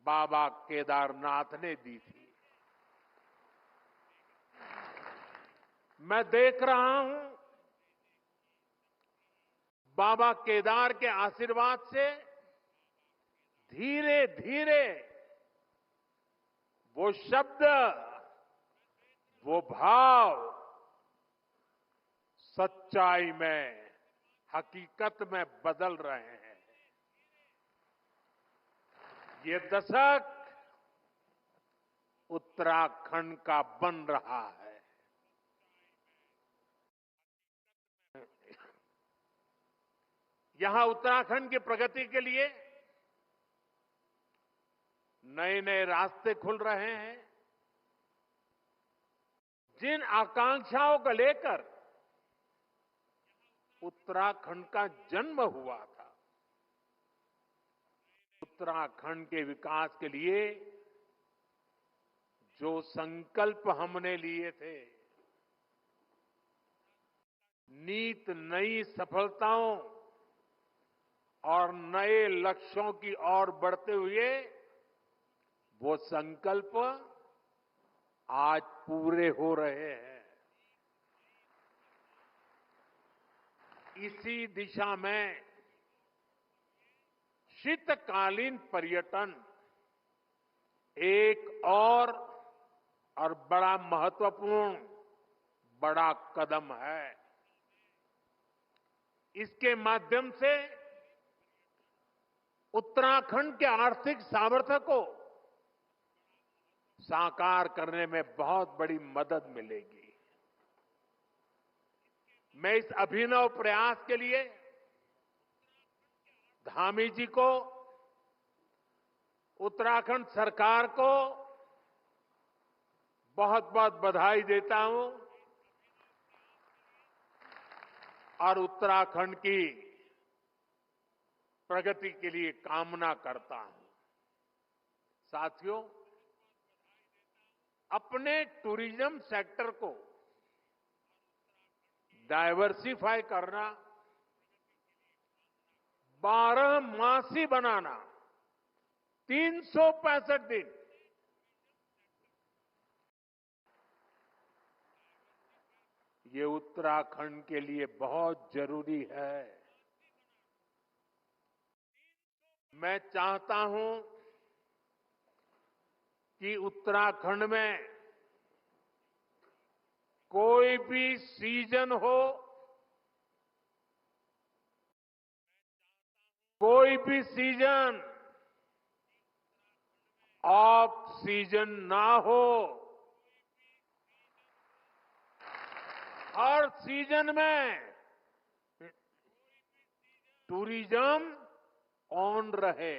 बाबा केदारनाथ ने दी थी। मैं देख रहा हूं, बाबा केदार के आशीर्वाद से धीरे धीरे वो शब्द, वो भाव सच्चाई में, हकीकत में बदल रहे हैं। ये दशक उत्तराखंड का बन रहा है। यहां उत्तराखंड की प्रगति के लिए नए नए रास्ते खुल रहे हैं। जिन आकांक्षाओं को लेकर उत्तराखंड का जन्म हुआ था, उत्तराखंड के विकास के लिए जो संकल्प हमने लिए थे, नीत नई सफलताओं और नए लक्ष्यों की ओर बढ़ते हुए वो संकल्प आज पूरे हो रहे हैं। इसी दिशा में शीतकालीन पर्यटन एक और बड़ा महत्वपूर्ण बड़ा कदम है। इसके माध्यम से उत्तराखंड के आर्थिक सामर्थ्य को साकार करने में बहुत बड़ी मदद मिलेगी। मैं इस अभिनव प्रयास के लिए धामी जी को, उत्तराखंड सरकार को बहुत बहुत बधाई देता हूं और उत्तराखंड की प्रगति के लिए कामना करता हूं। साथियों, अपने टूरिज्म सेक्टर को डायवर्सिफाई करना, 12मासी बनाना, 365 दिन, ये उत्तराखंड के लिए बहुत जरूरी है। मैं चाहता हूं कि उत्तराखंड में कोई भी सीजन हो, कोई भी सीजन ऑफ सीजन ना हो, हर सीजन में टूरिज्म ऑन रहे।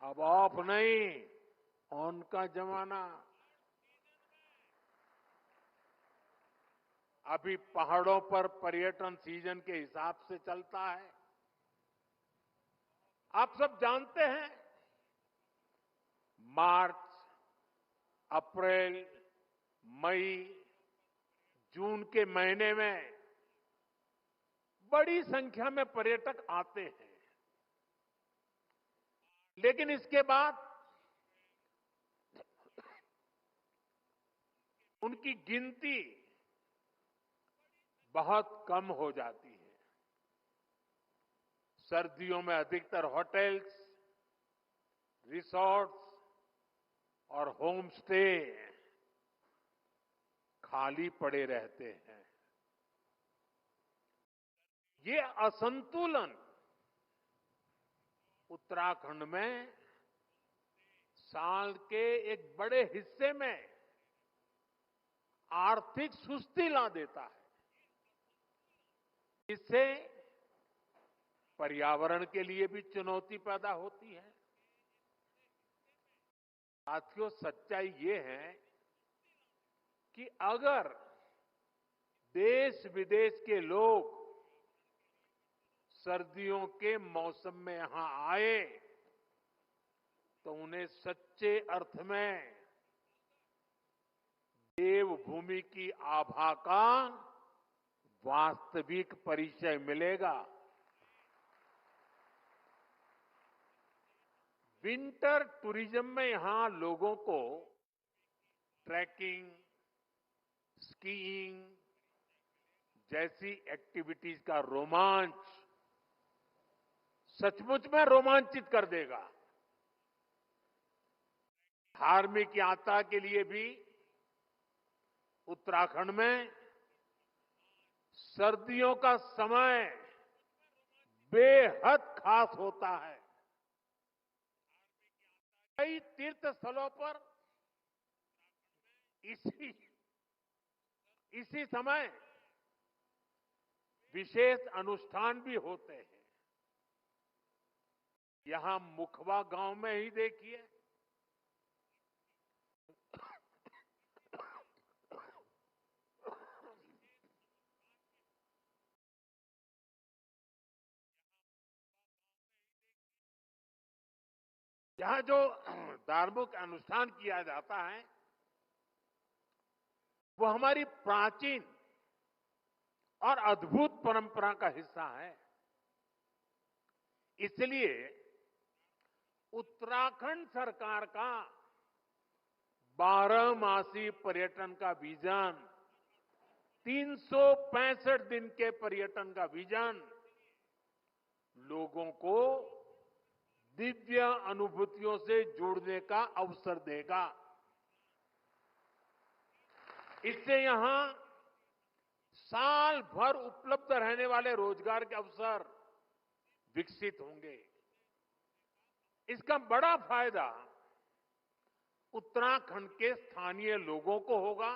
अब ऑफ नहीं, ऑन का जमाना। अभी पहाड़ों पर पर्यटन सीजन के हिसाब से चलता है। आप सब जानते हैं, मार्च, अप्रैल, मई, जून के महीने में बड़ी संख्या में पर्यटक आते हैं। लेकिन इसके बाद उनकी गिनती बहुत कम हो जाती है। सर्दियों में अधिकतर होटल्स, रिसोर्ट्स और होम स्टे खाली पड़े रहते हैं। ये असंतुलन उत्तराखंड में साल के एक बड़े हिस्से में आर्थिक सुस्ती ला देता है। इससे पर्यावरण के लिए भी चुनौती पैदा होती है। साथियों, सच्चाई ये है कि अगर देश विदेश के लोग सर्दियों के मौसम में यहां आए तो उन्हें सच्चे अर्थ में देवभूमि की आभा का वास्तविक परिचय मिलेगा। विंटर टूरिज्म में यहां लोगों को ट्रैकिंग, स्कीइंग जैसी एक्टिविटीज का रोमांच सचमुच में रोमांचित कर देगा। धार्मिक यात्रा के लिए भी उत्तराखंड में सर्दियों का समय बेहद खास होता है। कई तीर्थ स्थलों पर इसी समय विशेष अनुष्ठान भी होते हैं। यहां मुखवा गांव में ही देखिए, यहां जो धार्मिक अनुष्ठान किया जाता है वो हमारी प्राचीन और अद्भुत परंपरा का हिस्सा है। इसलिए उत्तराखंड सरकार का 12 मासी पर्यटन का विजन, 365 दिन के पर्यटन का विजन लोगों को दिव्य अनुभूतियों से जुड़ने का अवसर देगा। इससे यहां साल भर उपलब्ध रहने वाले रोजगार के अवसर विकसित होंगे। इसका बड़ा फायदा उत्तराखंड के स्थानीय लोगों को होगा,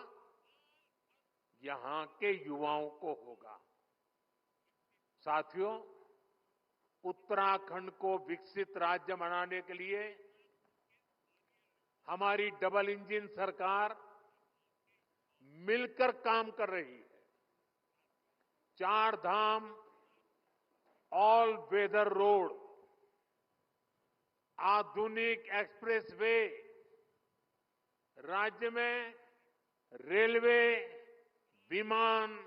यहां के युवाओं को होगा। साथियों, उत्तराखंड को विकसित राज्य बनाने के लिए हमारी डबल इंजन सरकार मिलकर काम कर रही है। 4 धाम ऑल वेदर रोड, आधुनिक एक्सप्रेस वे, राज्य में रेलवे, विमान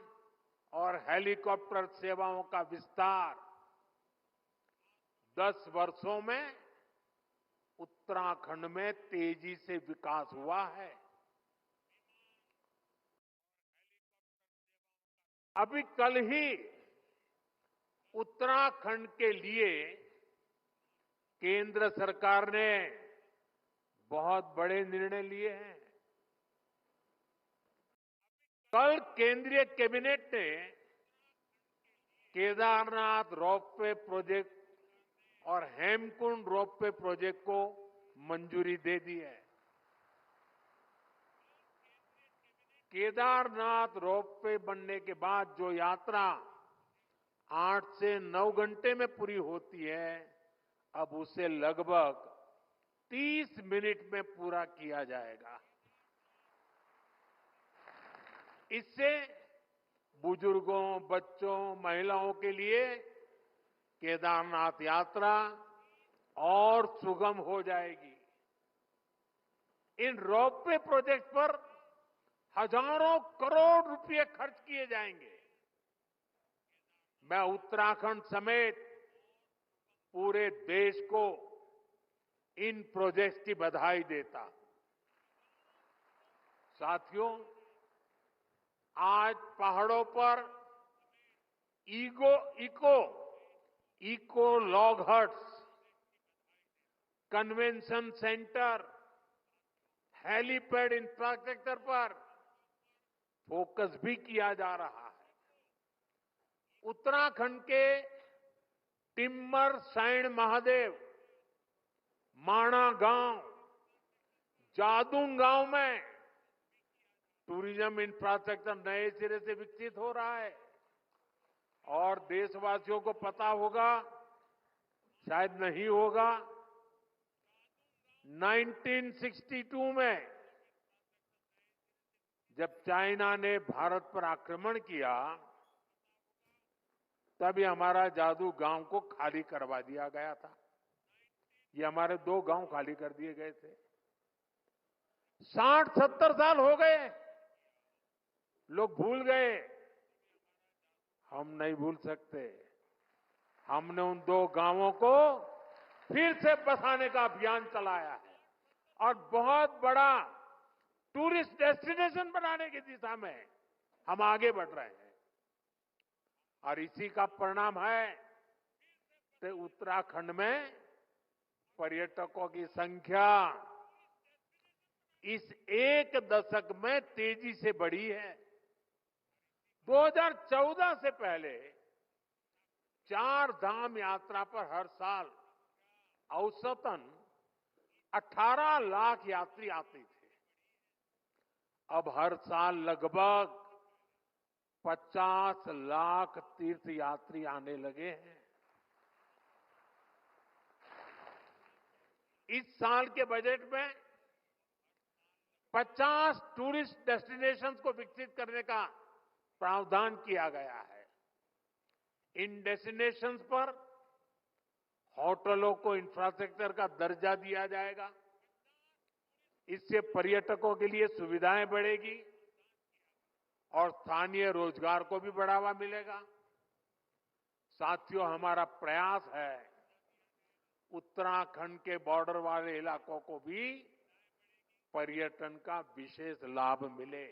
और हेलीकॉप्टर सेवाओं का विस्तार 10 वर्षों में उत्तराखंड में तेजी से विकास हुआ है। अभी कल ही उत्तराखंड के लिए केंद्र सरकार ने बहुत बड़े निर्णय लिए हैं। कल केंद्रीय कैबिनेट ने केदारनाथ रोपवे प्रोजेक्ट और हेमकुंड रोपवे प्रोजेक्ट को मंजूरी दे दी है। केदारनाथ रोपवे बनने के बाद जो यात्रा 8 से 9 घंटे में पूरी होती है, अब उसे लगभग 30 मिनट में पूरा किया जाएगा। इससे बुजुर्गों, बच्चों, महिलाओं के लिए केदारनाथ यात्रा और सुगम हो जाएगी। इन रोपवे प्रोजेक्ट पर हजारों करोड़ रुपए खर्च किए जाएंगे। मैं उत्तराखंड समेत पूरे देश को इन प्रोजेक्ट्स की बधाई देता हूं। साथियों, आज पहाड़ों पर eco log huts, convention centre, helipad infrastructure पर फोकस भी किया जा रहा है। उत्तराखंड के टिम्मर सैंड महादेव, माणा गांव, जादून गांव में टूरिज्म इंफ्रास्ट्रक्चर नए सिरे से विकसित हो रहा है। और देशवासियों को पता होगा, शायद नहीं होगा, 1962 में जब चाइना ने भारत पर आक्रमण किया, तभी हमारा जादू गांव को खाली करवा दिया गया था। ये हमारे 2 गांव खाली कर दिए गए थे। 60-70 साल हो गए, लोग भूल गए। हम नहीं भूल सकते। हमने उन 2 गांवों को फिर से बसाने का अभियान चलाया है और बहुत बड़ा टूरिस्ट डेस्टिनेशन बनाने की दिशा में हम आगे बढ़ रहे हैं। और इसी का परिणाम है कि उत्तराखंड में पर्यटकों की संख्या इस 1 दशक में तेजी से बढ़ी है। 2014 से पहले 4 धाम यात्रा पर हर साल औसतन 18 लाख यात्री आते थे। अब हर साल लगभग 50 लाख तीर्थ यात्री आने लगे हैं। इस साल के बजट में 50 टूरिस्ट डेस्टिनेशंस को विकसित करने का प्रावधान किया गया है। इन डेस्टिनेशंस पर होटलों को इंफ्रास्ट्रक्चर का दर्जा दिया जाएगा। इससे पर्यटकों के लिए सुविधाएं बढ़ेगी और स्थानीय रोजगार को भी बढ़ावा मिलेगा। साथियों, हमारा प्रयास है उत्तराखंड के बॉर्डर वाले इलाकों को भी पर्यटन का विशेष लाभ मिले।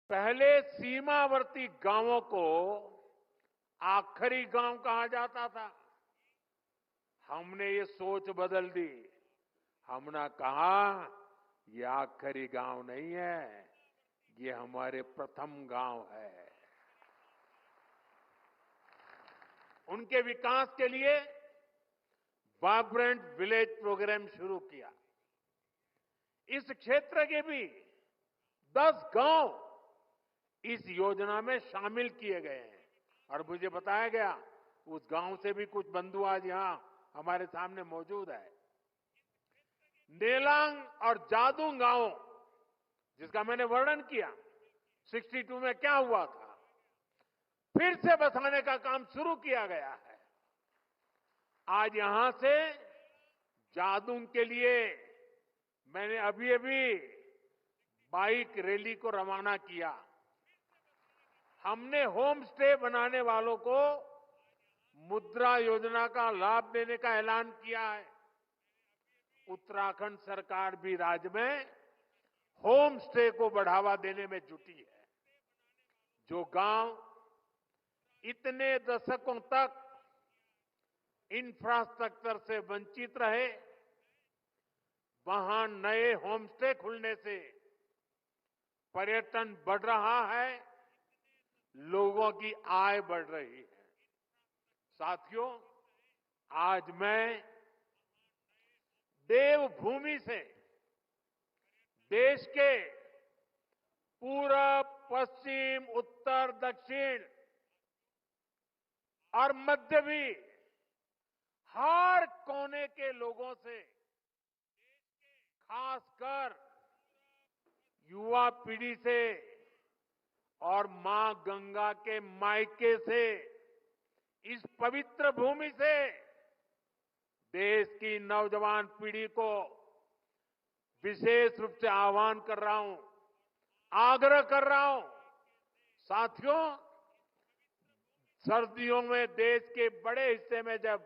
पहले सीमावर्ती गांवों को आखिरी गांव कहा जाता था। हमने ये सोच बदल दी। हमने कहा ये आखिरी गांव नहीं है, ये हमारे प्रथम गांव है। उनके विकास के लिए वाइब्रेंट विलेज प्रोग्राम शुरू किया। इस क्षेत्र के भी 10 गांव इस योजना में शामिल किए गए हैं और मुझे बताया गया उस गांव से भी कुछ बंधु आज यहां हमारे सामने मौजूद है। नेलांग और जादून गांव, जिसका मैंने वर्णन किया 62 में क्या हुआ था, फिर से बसाने का काम शुरू किया गया है। आज यहां से जादून के लिए मैंने अभी बाइक रैली को रवाना किया। हमने होम स्टे बनाने वालों को मुद्रा योजना का लाभ देने का ऐलान किया है। उत्तराखंड सरकार भी राज्य में होम स्टे को बढ़ावा देने में जुटी है। जो गांव इतने दशकों तक इंफ्रास्ट्रक्चर से वंचित रहे, वहां नए होम स्टे खुलने से पर्यटन बढ़ रहा है, लोगों की आय बढ़ रही है। साथियों, आज मैं देवभूमि से देश के पूरब, पश्चिम, उत्तर, दक्षिण और मध्य भी हर कोने के लोगों से, खासकर युवा पीढ़ी से और मां गंगा के मायके से, इस पवित्र भूमि से देश की नौजवान पीढ़ी को विशेष रूप से आह्वान कर रहा हूं, आग्रह कर रहा हूं। साथियों, सर्दियों में देश के बड़े हिस्से में जब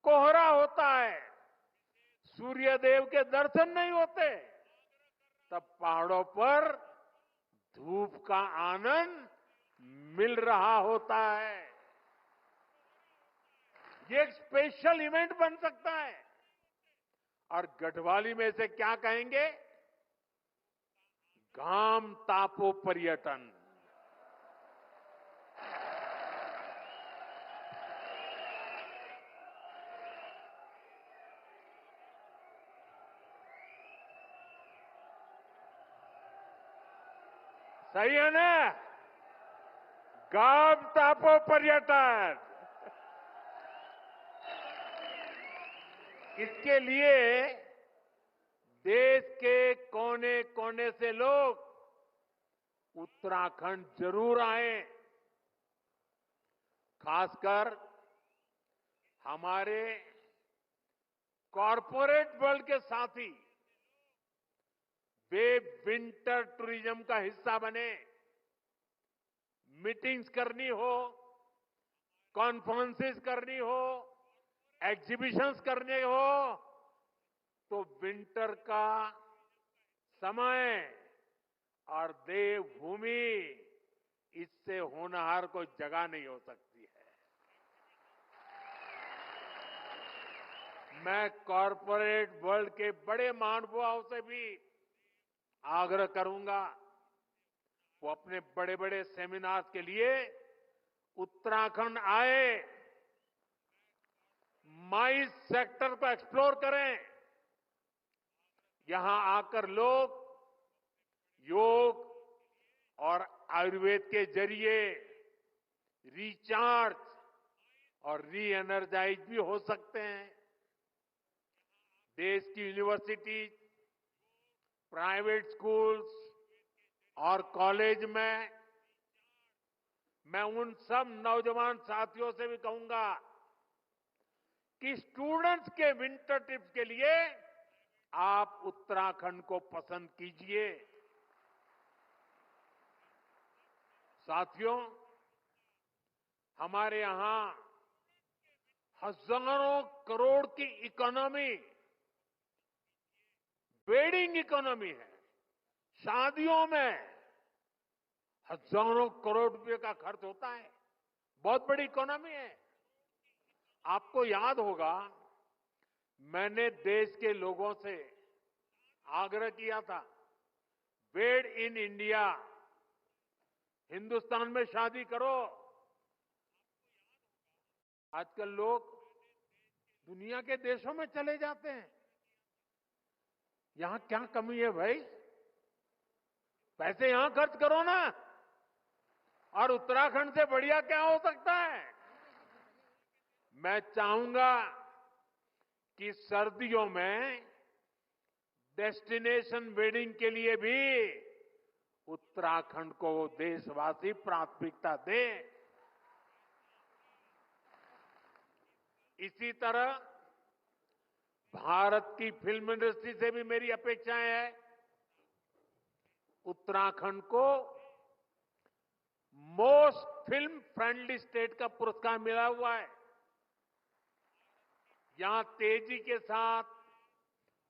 कोहरा होता है, सूर्य देव के दर्शन नहीं होते, तब पहाड़ों पर धूप का आनंद मिल रहा होता है। ये एक स्पेशल इवेंट बन सकता है। और गढ़वाली में से क्या कहेंगे? घाम तापो पर्यटन। सही है ना? घाम तापो पर्यटन। इसके लिए देश के कोने कोने से लोग उत्तराखंड जरूर आए। खासकर हमारे कॉरपोरेट वर्ल्ड के साथी वे विंटर टूरिज्म का हिस्सा बने। मीटिंग्स करनी हो, कॉन्फ्रेंसेस करनी हो, एग्जीबिशंस करने हो, तो विंटर का समय और देवभूमि, इससे होनहार कोई जगह नहीं हो सकती है। मैं कॉरपोरेट वर्ल्ड के बड़े महानुभावों से भी आग्रह करूंगा, वो अपने बड़े बड़े सेमिनार्स के लिए उत्तराखंड आए, माइस सेक्टर को एक्सप्लोर करें। यहां आकर लोग योग और आयुर्वेद के जरिए रिचार्ज और री एनर्जाइज भी हो सकते हैं। देश की यूनिवर्सिटीज, प्राइवेट स्कूल्स और कॉलेज में मैं उन सब नौजवान साथियों से भी कहूंगा कि स्टूडेंट्स के विंटर ट्रिप्स के लिए आप उत्तराखंड को पसंद कीजिए। साथियों, हमारे यहां हजारों करोड़ की इकोनॉमी, वेडिंग इकोनॉमी है। शादियों में हजारों करोड़ रुपए का खर्च होता है। बहुत बड़ी इकोनॉमी है। आपको याद होगा, मैंने देश के लोगों से आग्रह किया था, वेड इन इंडिया, हिंदुस्तान में शादी करो। आजकल लोग दुनिया के देशों में चले जाते हैं। यहां क्या कमी है भाई? पैसे यहां खर्च करो ना। और उत्तराखंड से बढ़िया क्या हो सकता है? मैं चाहूंगा कि सर्दियों में डेस्टिनेशन वेडिंग के लिए भी उत्तराखंड को देशवासी प्राथमिकता दें। इसी तरह भारत की फिल्म इंडस्ट्री से भी मेरी अपेक्षाएं हैं। उत्तराखंड को मोस्ट फिल्म फ्रेंडली स्टेट का पुरस्कार मिला हुआ है। यहां तेजी के साथ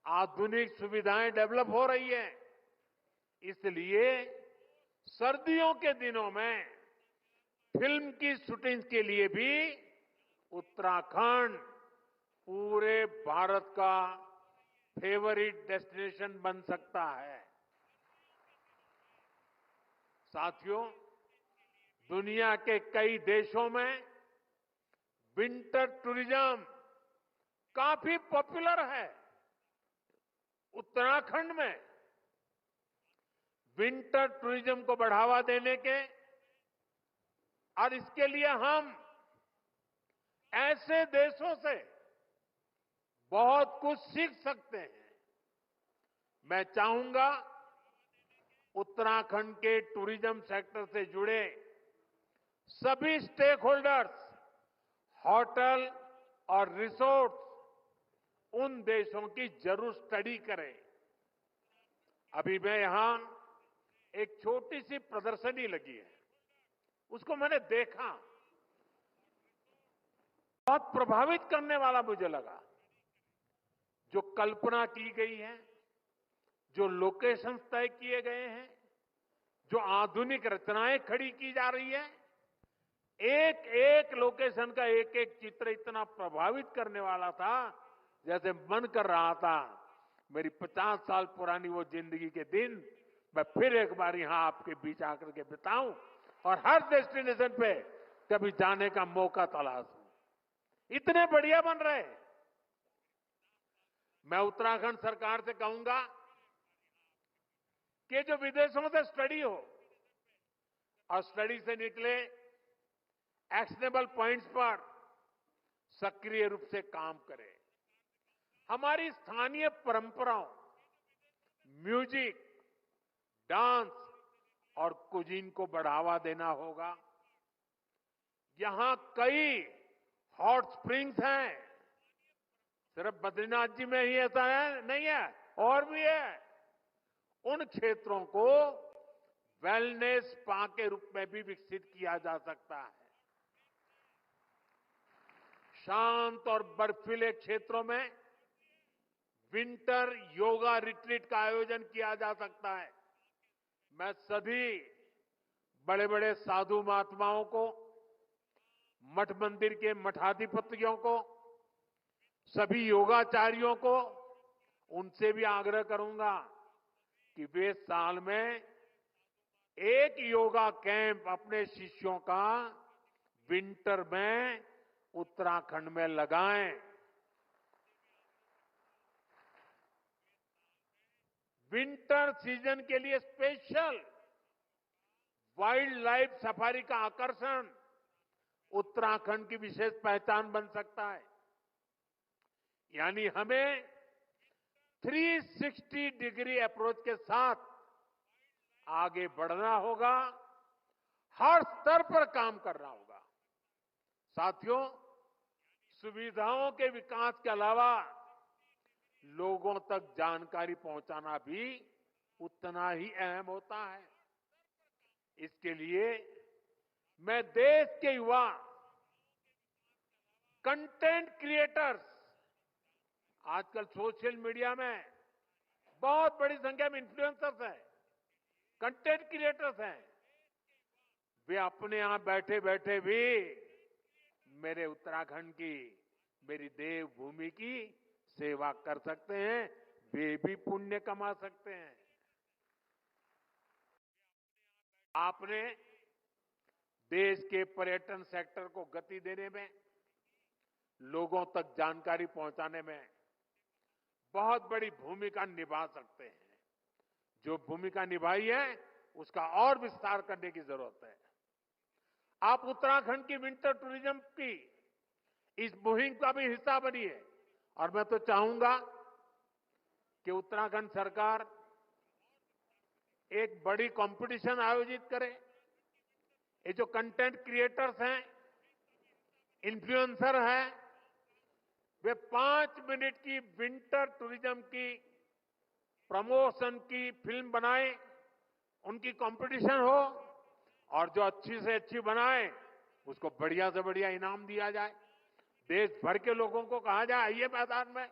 आधुनिक सुविधाएं डेवलप हो रही है। इसलिए सर्दियों के दिनों में फिल्म की शूटिंग के लिए भी उत्तराखंड पूरे भारत का फेवरिट डेस्टिनेशन बन सकता है। साथियों, दुनिया के कई देशों में विंटर टूरिज्म काफी पॉपुलर है। उत्तराखंड में विंटर टूरिज्म को बढ़ावा देने के और इसके लिए हम ऐसे देशों से बहुत कुछ सीख सकते हैं। मैं चाहूंगा उत्तराखंड के टूरिज्म सेक्टर से जुड़े सभी स्टेक होल्डर्स, होटल और रिसोर्ट उन देशों की जरूर स्टडी करें। अभी मैं यहां एक छोटी सी प्रदर्शनी लगी है, उसको मैंने देखा, बहुत प्रभावित करने वाला मुझे लगा। जो कल्पना की गई है, जो लोकेशंस तय किए गए हैं, जो आधुनिक रचनाएं खड़ी की जा रही है, एक एक लोकेशन का एक एक चित्र इतना प्रभावित करने वाला था, जैसे मन कर रहा था मेरी 50 साल पुरानी वो जिंदगी के दिन मैं फिर एक बार यहां आपके बीच आकर के बिताऊं और हर डेस्टिनेशन पे कभी जाने का मौका तलाशूं। इतने बढ़िया बन रहे। मैं उत्तराखंड सरकार से कहूंगा कि जो विदेशों से स्टडी हो और स्टडी से निकले एक्शनेबल पॉइंट्स पर सक्रिय रूप से काम करें। हमारी स्थानीय परंपराओं, म्यूजिक, डांस और कुजीन को बढ़ावा देना होगा। यहां कई हॉट स्प्रिंग्स हैं, सिर्फ बद्रीनाथ जी में ही ऐसा है नहीं है, और भी है। उन क्षेत्रों को वेलनेस स्पा के रूप में भी विकसित किया जा सकता है। शांत और बर्फीले क्षेत्रों में विंटर योगा रिट्रीट का आयोजन किया जा सकता है। मैं सभी बड़े बड़े साधु महात्माओं को, मठ मंदिर के मठाधिपतियों को, सभी योगाचार्यों को, उनसे भी आग्रह करूंगा कि वे साल में एक योगा कैंप अपने शिष्यों का विंटर में उत्तराखंड में लगाएं। विंटर सीजन के लिए स्पेशल वाइल्ड लाइफ सफारी का आकर्षण उत्तराखंड की विशेष पहचान बन सकता है। यानी हमें 360 डिग्री अप्रोच के साथ आगे बढ़ना होगा, हर स्तर पर काम करना होगा। साथियों, सुविधाओं के विकास के अलावा लोगों तक जानकारी पहुंचाना भी उतना ही अहम होता है। इसके लिए मैं देश के युवा कंटेंट क्रिएटर्स, आजकल सोशल मीडिया में बहुत बड़ी संख्या में इन्फ्लुएंसर्स हैं, कंटेंट क्रिएटर्स हैं, वे अपने यहां बैठे बैठे भी मेरे उत्तराखंड की, मेरी देवभूमि की सेवा कर सकते हैं, वे भी पुण्य कमा सकते हैं। आपने देश के पर्यटन सेक्टर को गति देने में, लोगों तक जानकारी पहुंचाने में बहुत बड़ी भूमिका निभा सकते हैं। जो भूमिका निभाई है उसका और विस्तार करने की जरूरत है। आप उत्तराखंड की विंटर टूरिज्म की इस मुहिम का भी हिस्सा बनिए। और मैं तो चाहूंगा कि उत्तराखंड सरकार एक बड़ी कंपटीशन आयोजित करे। ये जो कंटेंट क्रिएटर्स हैं, इन्फ्लुएंसर हैं, वे 5 मिनट की विंटर टूरिज्म की प्रमोशन की फिल्म बनाएं, उनकी कंपटीशन हो, और जो अच्छी से अच्छी बनाए उसको बढ़िया से बढ़िया इनाम दिया जाए। देश भर के लोगों को कहा जाए आइए मैदान में,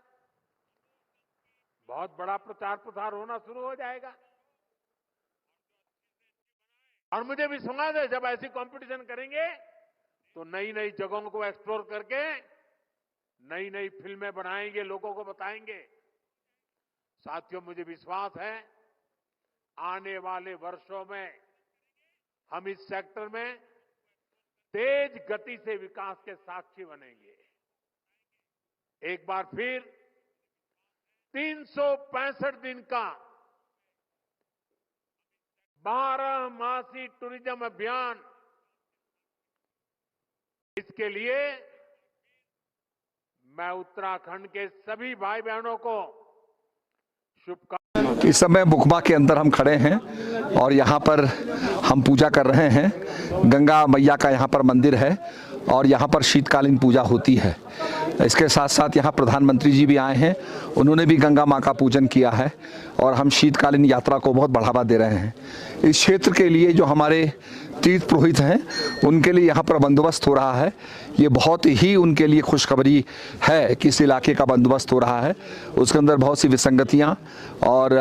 बहुत बड़ा प्रचार प्रसार होना शुरू हो जाएगा। और मुझे विश्वास है जब ऐसी कंपटीशन करेंगे तो नई नई जगहों को एक्सप्लोर करके नई नई फिल्में बनाएंगे, लोगों को बताएंगे। साथियों, मुझे विश्वास है आने वाले वर्षों में हम इस सेक्टर में तेज गति से विकास के साक्षी बनेंगे। एक बार फिर 365 दिन का 12 मासी टूरिज्म अभियान, इसके लिए मैं उत्तराखंड के सभी भाई बहनों को शुभकामनाएं। इस समय मुकबा के अंदर हम खड़े हैं और यहाँ पर हम पूजा कर रहे हैं। गंगा मैया का यहाँ पर मंदिर है और यहाँ पर शीतकालीन पूजा होती है। इसके साथ साथ यहाँ प्रधानमंत्री जी भी आए हैं, उन्होंने भी गंगा माँ का पूजन किया है और हम शीतकालीन यात्रा को बहुत बढ़ावा दे रहे हैं। इस क्षेत्र के लिए जो हमारे तीर्थ पुरोहित हैं उनके लिए यहाँ पर बंदोबस्त हो रहा है। ये बहुत ही उनके लिए खुशखबरी है कि इस इलाके का बंदोबस्त हो रहा है। उसके अंदर बहुत सी विसंगतियाँ और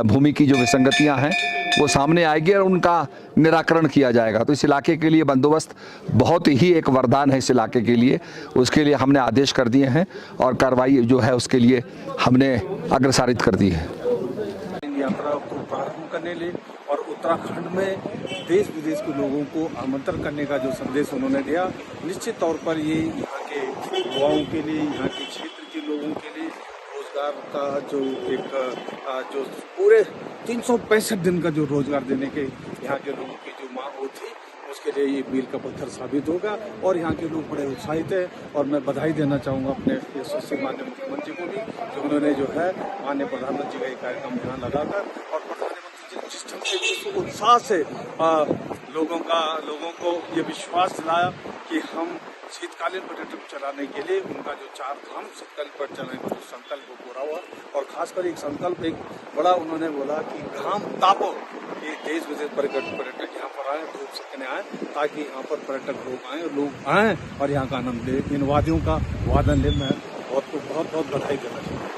भूमि की जो विसंगतियाँ हैं वो सामने आएगी और उनका निराकरण किया जाएगा। तो इस इलाके के लिए बंदोबस्त बहुत ही एक वरदान है इस इलाके के लिए। उसके लिए हमने आदेश कर दिए हैं और कार्रवाई जो है उसके लिए हमने अग्रसारित कर दी है। यात्रा को प्रारंभ करने लिए और उत्तराखंड में देश विदेश के लोगों को आमंत्रण करने का जो संदेश उन्होंने दिया, निश्चित तौर पर ये यहाँ के युवाओं के लिए, यहाँ के क्षेत्र के लोगों के लिए रोजगार का जो एक जो पूरे 365 दिन का जो रोजगार देने के यहाँ के लोगों की जो मांग थी, उसके लिए ये मील का पत्थर साबित होगा और यहाँ के लोग बड़े उत्साहित हैं। और मैं बधाई देना चाहूँगा अपने यशस्वी माननीय मुख्यमंत्री को भी, जो उन्होंने जो है माननीय प्रधानमंत्री का ये कार्यक्रम यहाँ लगाकर और प्रधानमंत्री जी जिस ढंग से जिस उत्साह से लोगों को ये विश्वास दिलाया कि हम शीतकालीन पर्यटन चलाने के लिए उनका जो 4 धाम शीतकालीन पर्यटन चलाने का जो संकल्प पूरा हुआ। और खासकर एक संकल्प एक बड़ा उन्होंने बोला कि घाम तापो कि देश विदेश पर्यटक यहाँ पर आए, धूप सकने आए, ताकि यहाँ पर पर्यटक लोग आए और यहाँ का आनंद ले, इन वादियों का वादन ले। मैं बहुत बधाई देना चाहूँगा।